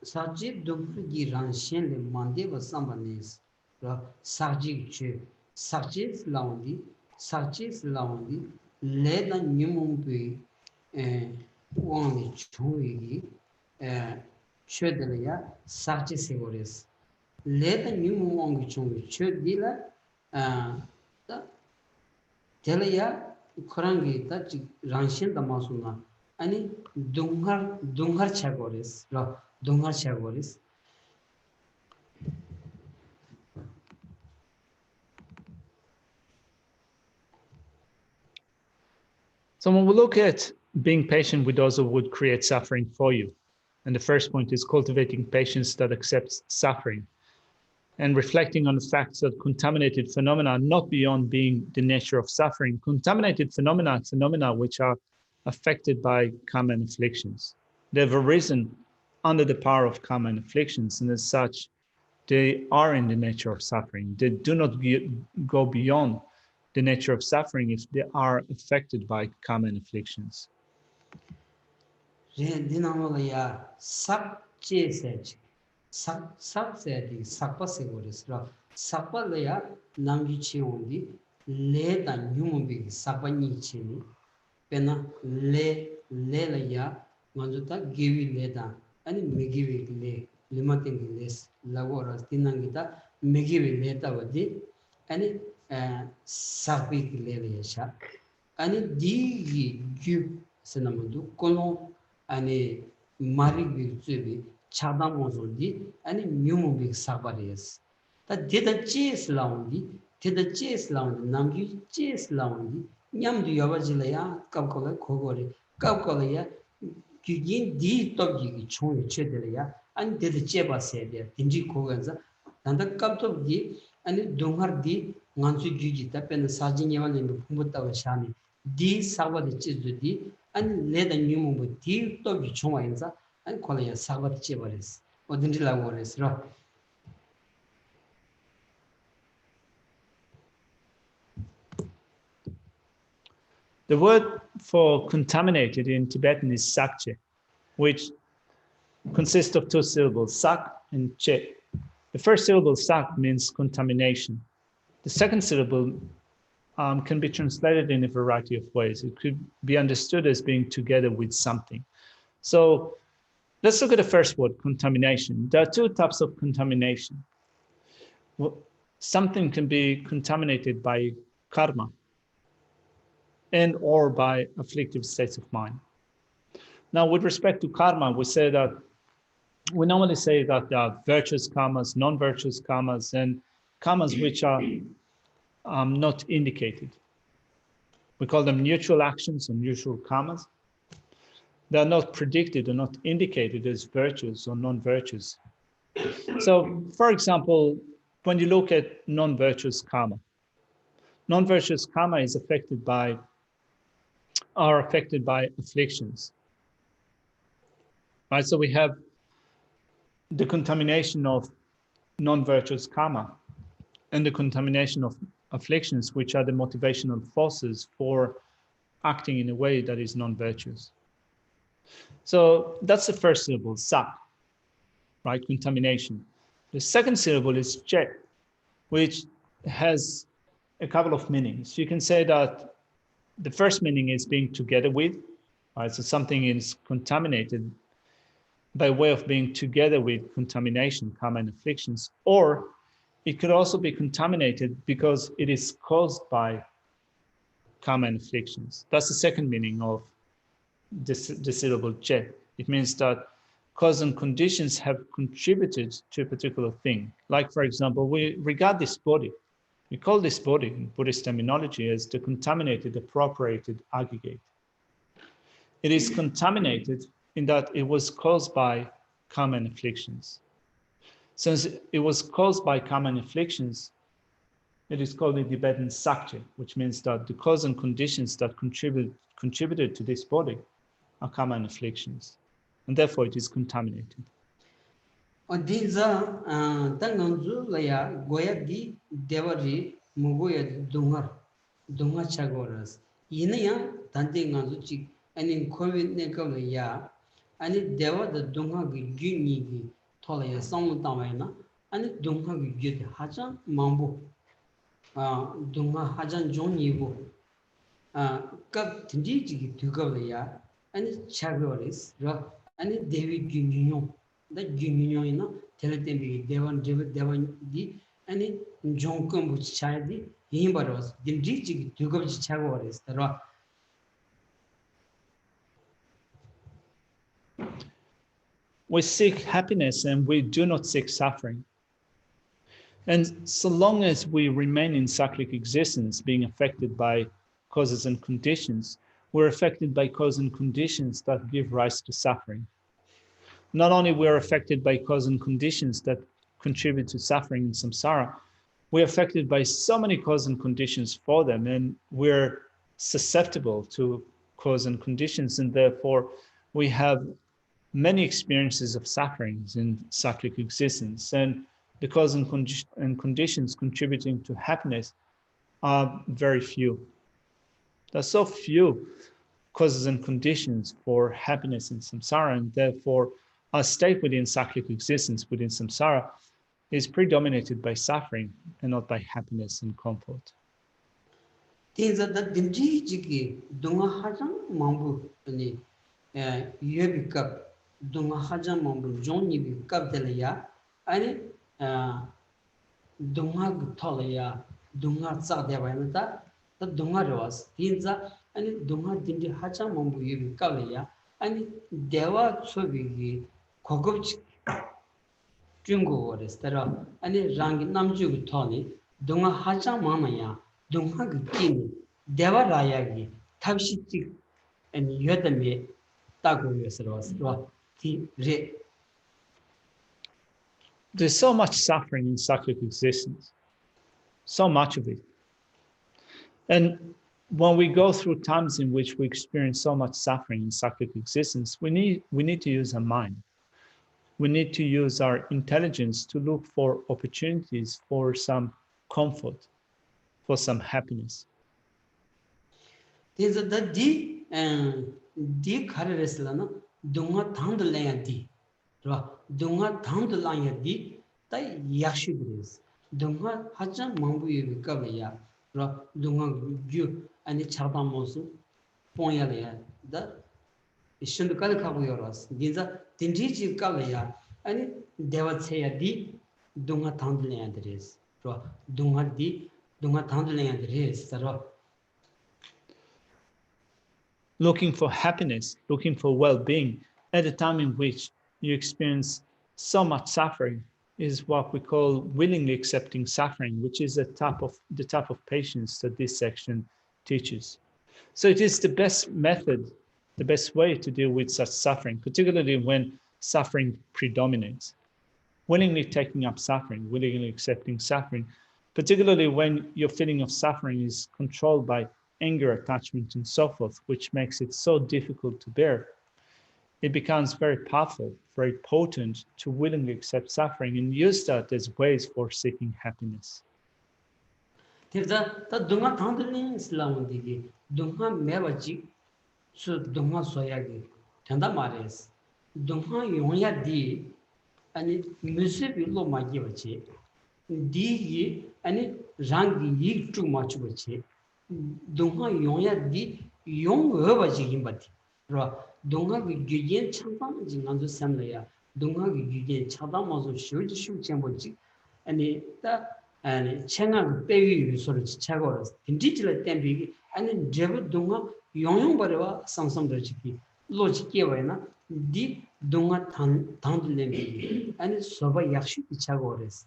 Sajib Dubri Ranshin le Mandeva Samanis, Sajib Che, Sajib Laundi, Leda Numumbi, Wang Chui, Chedelia, Sajib Segoris. Leda Numung Chui, Chedila, Telia, Korangi, that Ranshin the Masuna. Ani Dungar Chagoris, Dungar Chagoris. So when we look at being patient with those who would create suffering for you, and the first point is cultivating patience that accepts suffering, and reflecting on the fact that contaminated phenomena are not beyond being the nature of suffering. Contaminated phenomena which are affected by karma and afflictions. They've arisen under the power of karma and afflictions, and as such, they are in the nature of suffering. They do not go beyond the nature of suffering if they are affected by karma and afflictions. Pena le la ya manjuta givi le da ani megivi le limating les lagora tinangita megivi le ta wadi ani sapi le ya sha ani di gi senamandu kono ani mari bi tsebi chada mozo di ani nyumu bi sabares ta deda ches laundi namgi ches laundi Nyamdu Yavajilaya, Kapkola, Kogori, Kapkolaya, Gugin di Togi, Chung, Chedelia, and did the Cheba said there, Tinji Koganza, and the Kapto di, and Dungar di, Nansu Gugita, and the Sajin Yavan in the Pumuta Shani, di Sawa the Chizu di, 아니 내가 뉴무 뒤또 비총와 인자 아니 콜이야 사바트 찌버리스 어딘지라고 그랬어. The word for contaminated in Tibetan is sakche, which consists of two syllables, sak and che. The first syllable, sak, means contamination. The second syllable can be translated in a variety of ways. It could be understood as being together with something. So let's look at the first word, contamination. There are two types of contamination. Something can be contaminated by karma and or by afflictive states of mind. Now, with respect to karma, we normally say that there are virtuous karmas, non-virtuous karmas, and karmas which are not indicated. We call them neutral actions or neutral karmas. They are not predicted or not indicated as virtuous or non-virtuous. So, for example, when you look at non-virtuous karma is affected by afflictions. Right? So we have the contamination of non-virtuous karma and the contamination of afflictions, which are the motivational forces for acting in a way that is non-virtuous. So that's the first syllable, sak, right? Contamination. The second syllable is che, which has a couple of meanings. You can say that the first meaning is being together with, right? So something is contaminated by way of being together with contamination, karma and afflictions, or it could also be contaminated because it is caused by karma and afflictions. That's the second meaning of the syllable che. It means that cause and conditions have contributed to a particular thing. Like, for example, we regard this body. We call this body in Buddhist terminology as the contaminated, appropriated aggregate. It is contaminated in that it was caused by karma and afflictions. Since it was caused by karma and afflictions, it is called in Tibetan sakche, which means that the cause and conditions that contributed to this body are karma and afflictions, and therefore it is contaminated. 어디자 당은주라야 고야기 데버리 무고야 동화 차고라스 이내야 단딩은주지 아니 코비네 거야 아니 데버의 동화기 균이기 토라야 성문담에나 아니 동화기 균 하자 망보 동화 하잔 종이고 cấp tindi지 두거야 아니 차고리스 라 아니 데비 균이요 the Junino, Teletembi, Devan Devan, and Jonkum which Chadi, Himbaros, the Digi, Tugov Chagores, the rock. We seek happiness and we do not seek suffering. And so long as we remain in cyclic existence, being affected by causes and conditions, we're affected by causes and conditions that give rise to suffering. Not only we are affected by cause and conditions that contribute to suffering in samsara, we're affected by so many cause and conditions for them, and we're susceptible to cause and conditions, and therefore we have many experiences of sufferings in cyclic existence, and the cause and conditions contributing to happiness are very few. There are so few causes and conditions for happiness in samsara, and therefore our state within cyclic existence, within samsara, is predominated by suffering and not by happiness and comfort. Things that Dimji Dunga Hajan Mambu, and Yubi Cup, Dunga Hajan Mambu, John Yibi Cup Delia, and Dunga Tolia, Dunga Zadevanata, the Dunga was, Tinza, and Dunga Dindi Hajan Mambu Yubi Kalia, and Deva Chobi. 고급지 중국어레스더라 아니 랑기 남주고 토니 동아 하자 마마야 동아 그끼니 대화라야기 탑시직 아니 여담에 따고여서로서 티레 There's so much suffering in cyclic existence, so much of it. And when we go through times in which we experience so much suffering in cyclic existence, we need to use our mind. We need to use our intelligence to look for opportunities for some comfort, for some happiness. There's the di khareslana dunga thand laya di ra dunga thand laya di ta yakshidres dunga hacha mambu yikabya ra dunga gyu ani chaba mosu ponya ya da ishund kal khabu yoras dinza tindiji kalya ani devatseya di dunga thand laya dres ra dunga thand laya dres ra Looking for happiness, looking for well-being at a time in which you experience so much suffering is what we call willingly accepting suffering, which is the type of patience that this section teaches. So it is the best method, the best way to deal with such suffering, particularly when suffering predominates. Willingly taking up suffering, willingly accepting suffering, particularly when your feeling of suffering is controlled by anger, attachment, and so forth, which makes it so difficult to bear. It becomes very powerful, very potent to willingly accept suffering and use that as ways for seeking happiness. Tirza ta dunga thandlin islam digi dunga mewaji su dunga soyagi tanda mares dunga yonya di ani musib lo magi bache di yi ani rangi yi tu machu bache dunga yonya di yong bache gimbati ra dunga gi gyyen changam jingan du samlaya dunga gi gyyen chadam mazo shuji shu chemboji ani ta and Changa baby sort of Chago, in digital tempi, and in Jebu Dunga, Yong Bareva, some Rajiki, Logikina, Di Dunga Tandlembi, and Soba Yashi Chagores.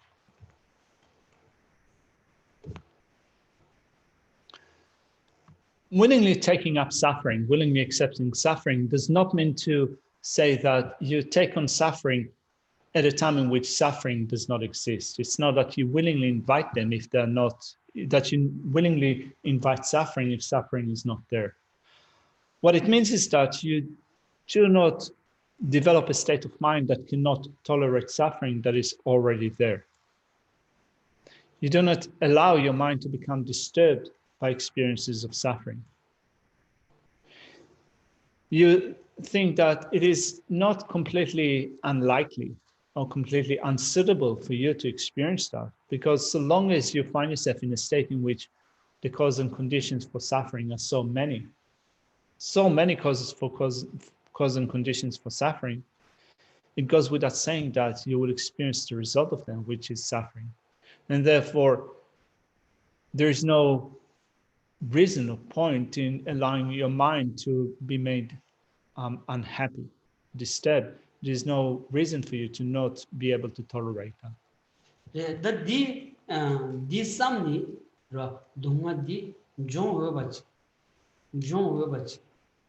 Willingly taking up suffering, willingly accepting suffering does not mean to say that you take on suffering at a time in which suffering does not exist. It's not that you willingly invite them if they're not, that you willingly invite suffering if suffering is not there. What it means is that you do not develop a state of mind that cannot tolerate suffering that is already there. You do not allow your mind to become disturbed by experiences of suffering. You think that it is not completely unlikely or completely unsuitable for you to experience that, because so long as you find yourself in a state in which the cause and conditions for suffering are so many cause and conditions for suffering, it goes without saying that you will experience the result of them, which is suffering. And therefore, there is no reason or point in allowing your mind to be made unhappy, disturbed. There's no reason for you to not be able to tolerate that. That di samni ra dunga di John Webach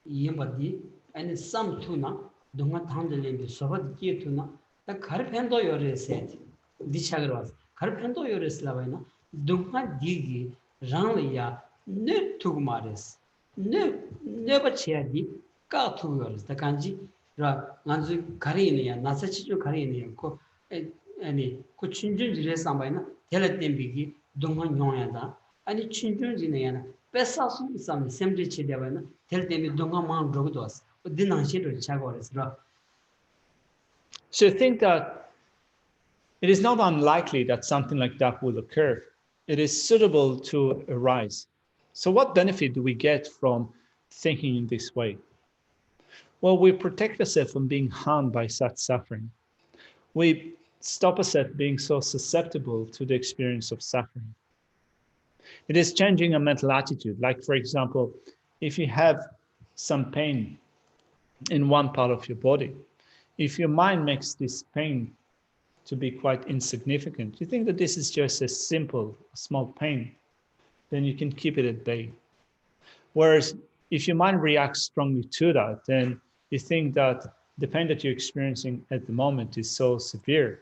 Yembadi and some tuna dunga Tandlembi Sobat Tuna, the Carpendo Yore said, Dichagras, Carpendo Yore Slavina, Dunga Digi, Ranlia, ne Tugmares, never cherdi, ka 2 years, the kanji, ra Nanzu Karinia, Nasachi Karinia, any could change the Sambina, tell it them biggie, Dunga Yoyanda, and it changes in Yana, Pesasum some assembly chidavana, tell them Dunga Mount Rodos, but then I should Chagores. So I think that it is not unlikely that something like that will occur. It is suitable to arise. So what benefit do we get from thinking in this way? Well, we protect ourselves from being harmed by such suffering. We stop ourselves being so susceptible to the experience of suffering. It is changing a mental attitude. Like, for example, if you have some pain in one part of your body, if your mind makes this pain to be quite insignificant, you think that this is just a simple, small pain, then you can keep it at bay. Whereas if your mind reacts strongly to that, then you think that the pain that you're experiencing at the moment is so severe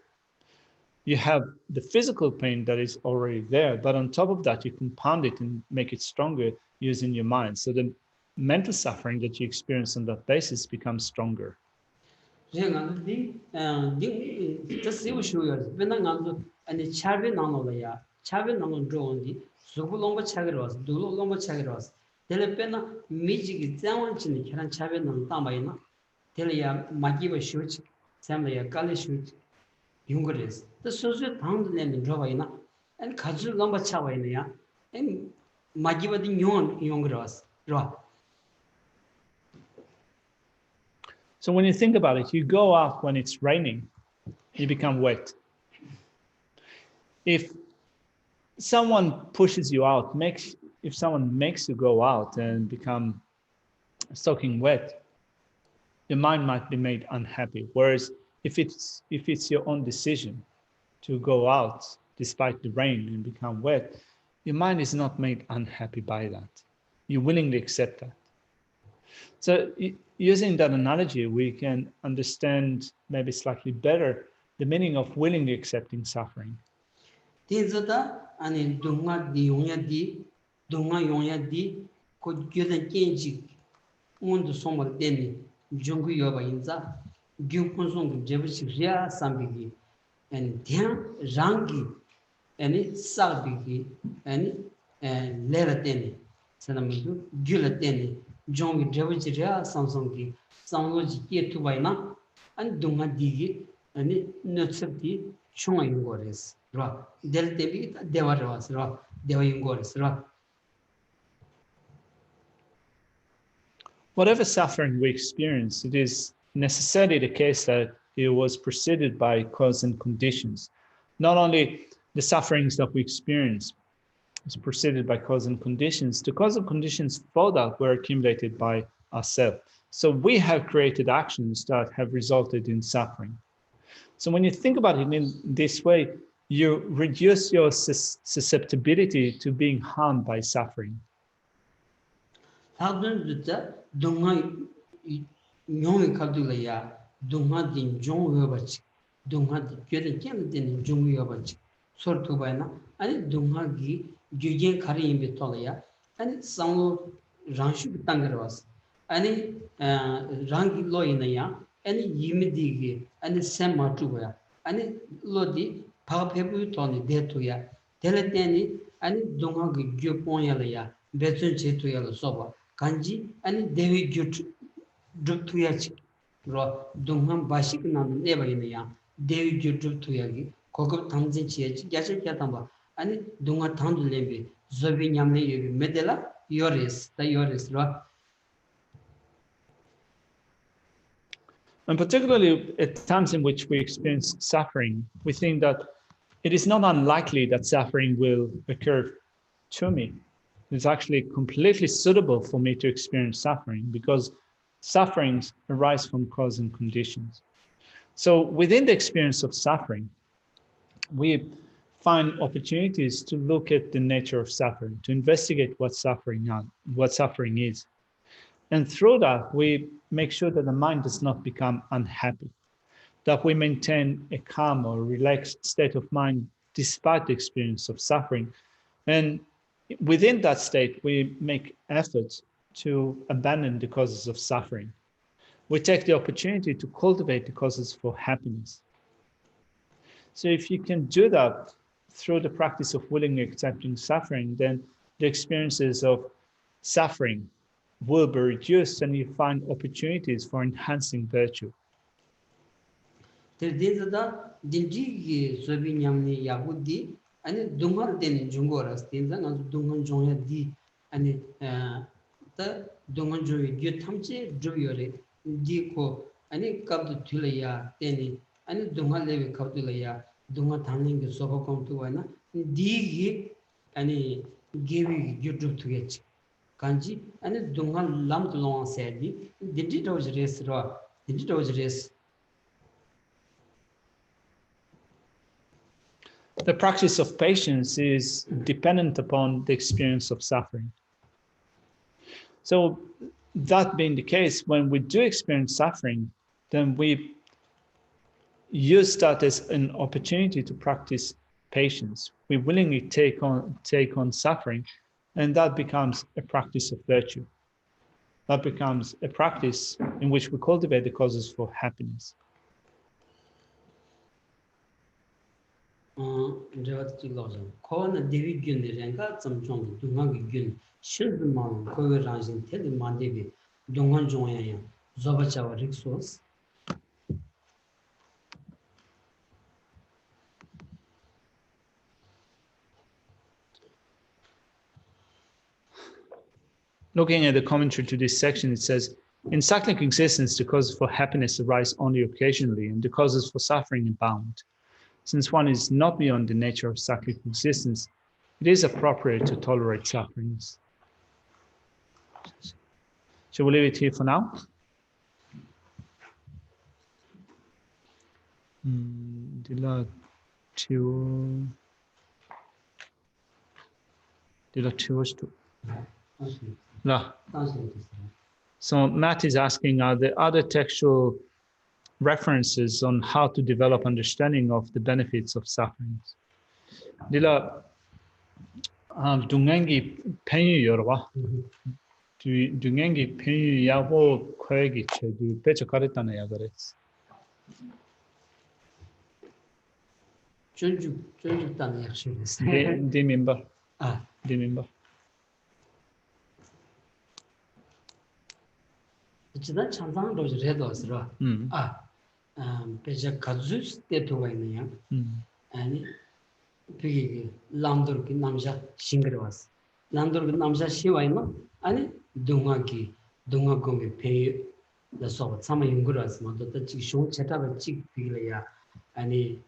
you have the physical pain that is already there, but on top of that, you compound it and make it stronger using your mind. So the mental suffering that you experience on that basis becomes stronger. Yungres. The social town name Drovina and Kazu Lomba Chawainia and Magiva the Yungras. So when you think about it, you go out when it's raining, you become wet. If someone pushes you out, if someone makes you go out and become soaking wet, your mind might be made unhappy. Whereas if it's your own decision to go out despite the rain and become wet, your mind is not made unhappy by that. You willingly accept that. So using that analogy, we can understand maybe slightly better the meaning of willingly accepting suffering. And rangi and salbigi and lera deni sanamidu gula deni jongi devajiria samsongi samloji yetubaina and dunga digi and nutsabdi chunga yungores ra del debi devaras ra deva yungores ra. Whatever suffering we experience, it is necessarily the case that it was preceded by cause and conditions. Not only the sufferings that we experience is preceded by cause and conditions, the cause and conditions for that were accumulated by ourselves. So we have created actions that have resulted in suffering. So when you think about it in this way, you reduce your susceptibility to being harmed by suffering. Dunga nyong kadulaya dunga din jong yobach dunga gyede ken din jong yobach sortu baina ani dunga gi gyegen khari imbe tolaya ani sango ranshu tangarwas ani rangi loina ya ani yimidi gi ani sema tuya ani lodi phaphebu toni detuya deleteni ani dunga gi gyoponya ya betun chetuya soba kanji ani devi gyut druptuyach ro dungham bashik nan nebayina devi gyut druptuyagi kogob thamjin chiech gyachek kyatamba ani dungha thandu lembe zobi nyamne yobi medela yores ro. And particularly at times in which we experience suffering, we think that it is not unlikely that suffering will occur to me. It's actually completely suitable for me to experience suffering because sufferings arise from cause and conditions. So within the experience of suffering, we find opportunities to look at the nature of suffering, to investigate what suffering is. And through that, we make sure that the mind does not become unhappy, that we maintain a calm or relaxed state of mind despite the experience of suffering. And within that state, we make efforts to abandon the causes of suffering. We take the opportunity to cultivate the causes for happiness. So if you can do that through the practice of willingly accepting suffering, then the experiences of suffering will be reduced and you find opportunities for enhancing virtue. Ani dungar den jungoras tinza nga dungan jongya di ani ta dungan jowi gyuthamche jobiyore di ko ani kabdu thulaya teni ani dungal lewe kabdulaya dunga thaning ge soba komtu wana di gi ani gewi gyutup thugech kanji ani dungal lam tlong sedi dindi doj res ro dindi doj res. The practice of patience is dependent upon the experience of suffering. So that being the case, when we do experience suffering, then we use that as an opportunity to practice patience. We willingly take on suffering, and that becomes a practice of virtue. That becomes a practice in which we cultivate the causes for happiness. Looking at the commentary to this section, it says, in cyclic existence, the causes for happiness arise only occasionally, and the causes for suffering abound. Since one is not beyond the nature of cyclic existence, it is appropriate to tolerate sufferings. Shall we leave it here for now? No. So Matt is asking, are there other textual references on how to develop understanding of the benefits of sufferings? Dila dungangi penyu yorwa. Dungangi penyu yago koegi che du pecha karitana yagares. 쫀죽단 약속이었어. Dimimba. 아, Dimimba. 지난 찬상으로 해도스라. 아, 배자 가주스 때 도가 있느냐? 아니, 그게 람도르기 남자 싱그러웠어. 람도르기 남자 시와이나? 아니, 동화공의 배 그래서 참아 연구라서 뭐도 지금 쇼 채tab을 찍 비려야 아니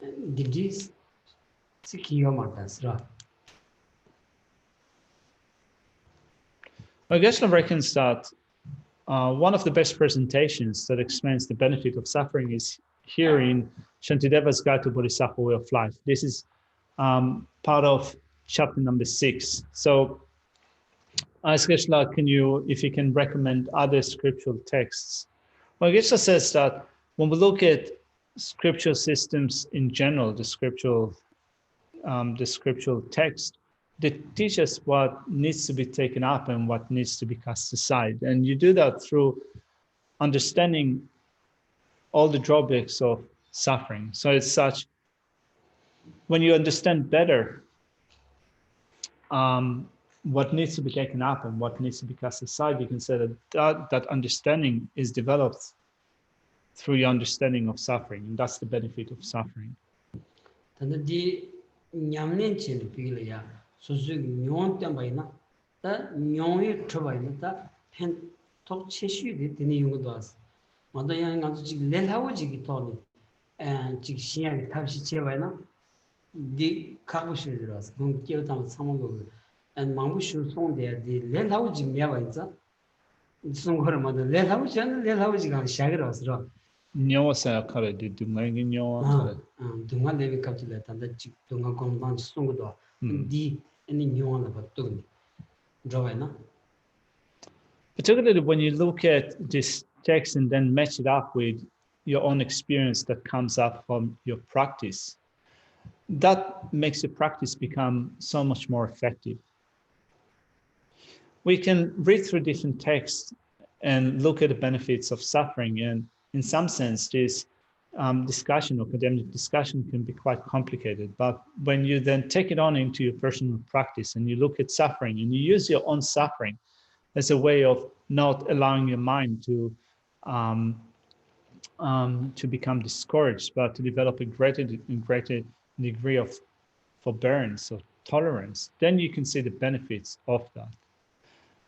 디디스 지키요 맞았어. I guess Geshe reckons that one of the best presentations that explains the benefit of suffering is here in Shantideva's Guide to Bodhisattva Way of Life. This is part of chapter number 6. So, ask Geshe, if you can recommend other scriptural texts? Well, Geshe says that when we look at scriptural systems in general, the scriptural text, they teach us what needs to be taken up and what needs to be cast aside. And you do that through understanding all the drawbacks of suffering. So it's such, when you understand better what needs to be taken up and what needs to be cast aside, you can say that understanding is developed through your understanding of suffering. And that's the benefit of suffering. 소수 뇽 때문에나 다 뇽이 trouble 펜 톡체슈디 되는 용도 왔어. 먼저 양 가서 지금 렐하고지기 토니 지금 신약이 탑시 제바이나 디 카고시 들어서 그 끼어담 상황도 안 망부슈 송데 디 렐하고지 메바이자 송거를 먼저 렐하고지가 시작이라서 뇽어서 카레 디 둥가기 뇽어 둥가 레비 갑질에 단다 지 둥가 공방 송거도 디 particularly when you look at this text and then match it up with your own experience that comes up from your practice, that makes your practice become so much more effective. We can read through different texts and look at the benefits of suffering, and in some sense this discussion, academic discussion, can be quite complicated. But when you then take it on into your personal practice and you look at suffering and you use your own suffering as a way of not allowing your mind to become discouraged, but to develop a greater degree of forbearance or tolerance, then you can see the benefits of that.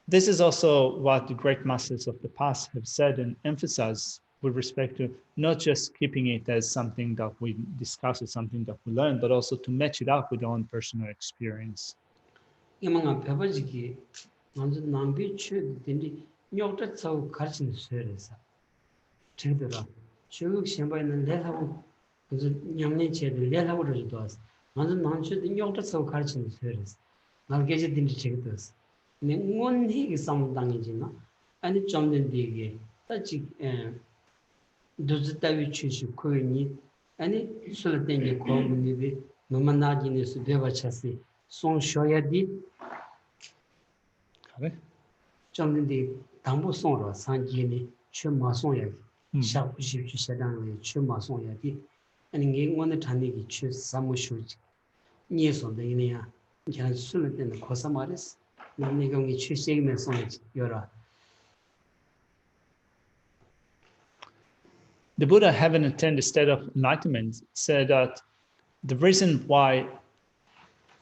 This is also what the great masters of the past have said and emphasized with respect to not just keeping it as something that we discuss or something that we learn, but also to match it up with our own personal experience. 도즈다위 추시 코니 아니 술땡게 코니비 노만나지니스 베바차시 송쇼야디 그래? 좀는데 담보 송로 산지니 최마송야 샤부시 샤당에 최마송야디 아니 게 오늘 단위기 최 사무쇼지 니에서데니야 그냥 술땡게 코사마레스 남네경이 최세임의 송지 여라. The Buddha, having attained the state of enlightenment, said that the reason why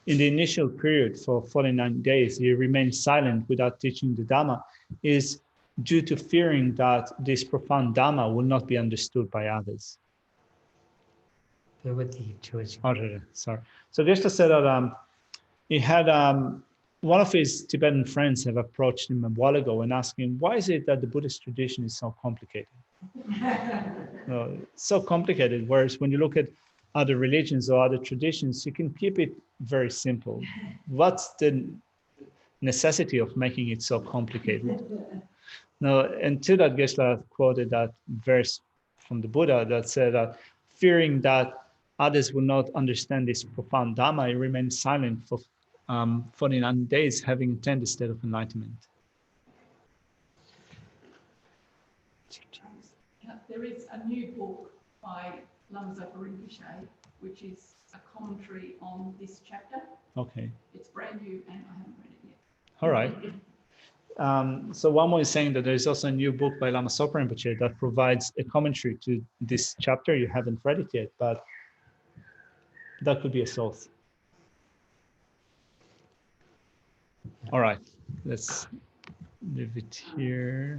in the initial period for 49 days he remained silent without teaching the Dhamma is due to fearing that this profound Dhamma will not be understood by others. Sorry. So Geshe said that he had one of his Tibetan friends have approached him a while ago and asked him, why is it that the Buddhist tradition is so complicated? So complicated, whereas when you look at other religions or other traditions, you can keep it very simple. What's the necessity of making it so complicated? Now, and to that, Geshe quoted that verse from the Buddha that said that fearing that others will not understand this profound Dhamma, he remained silent for 49 days, having attained the state of enlightenment. There is a new book by Lama Zopa Rinpoche, which is a commentary on this chapter. Okay. It's brand new and I haven't read it yet. All right. So one more is saying that there's also a new book by Lama Zopa Rinpoche that provides a commentary to this chapter. You haven't read it yet, but that could be a source. All right, let's leave it here.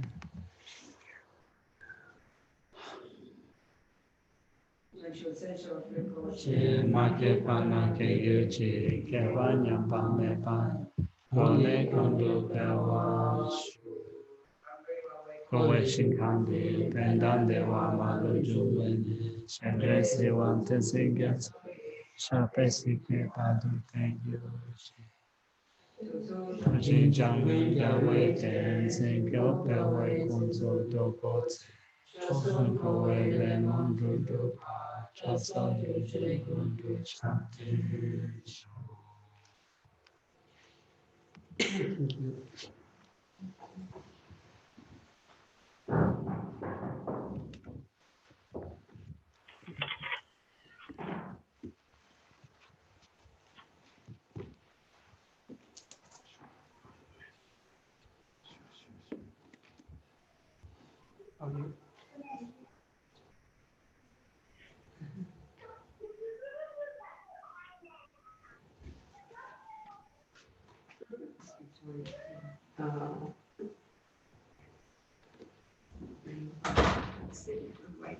Right.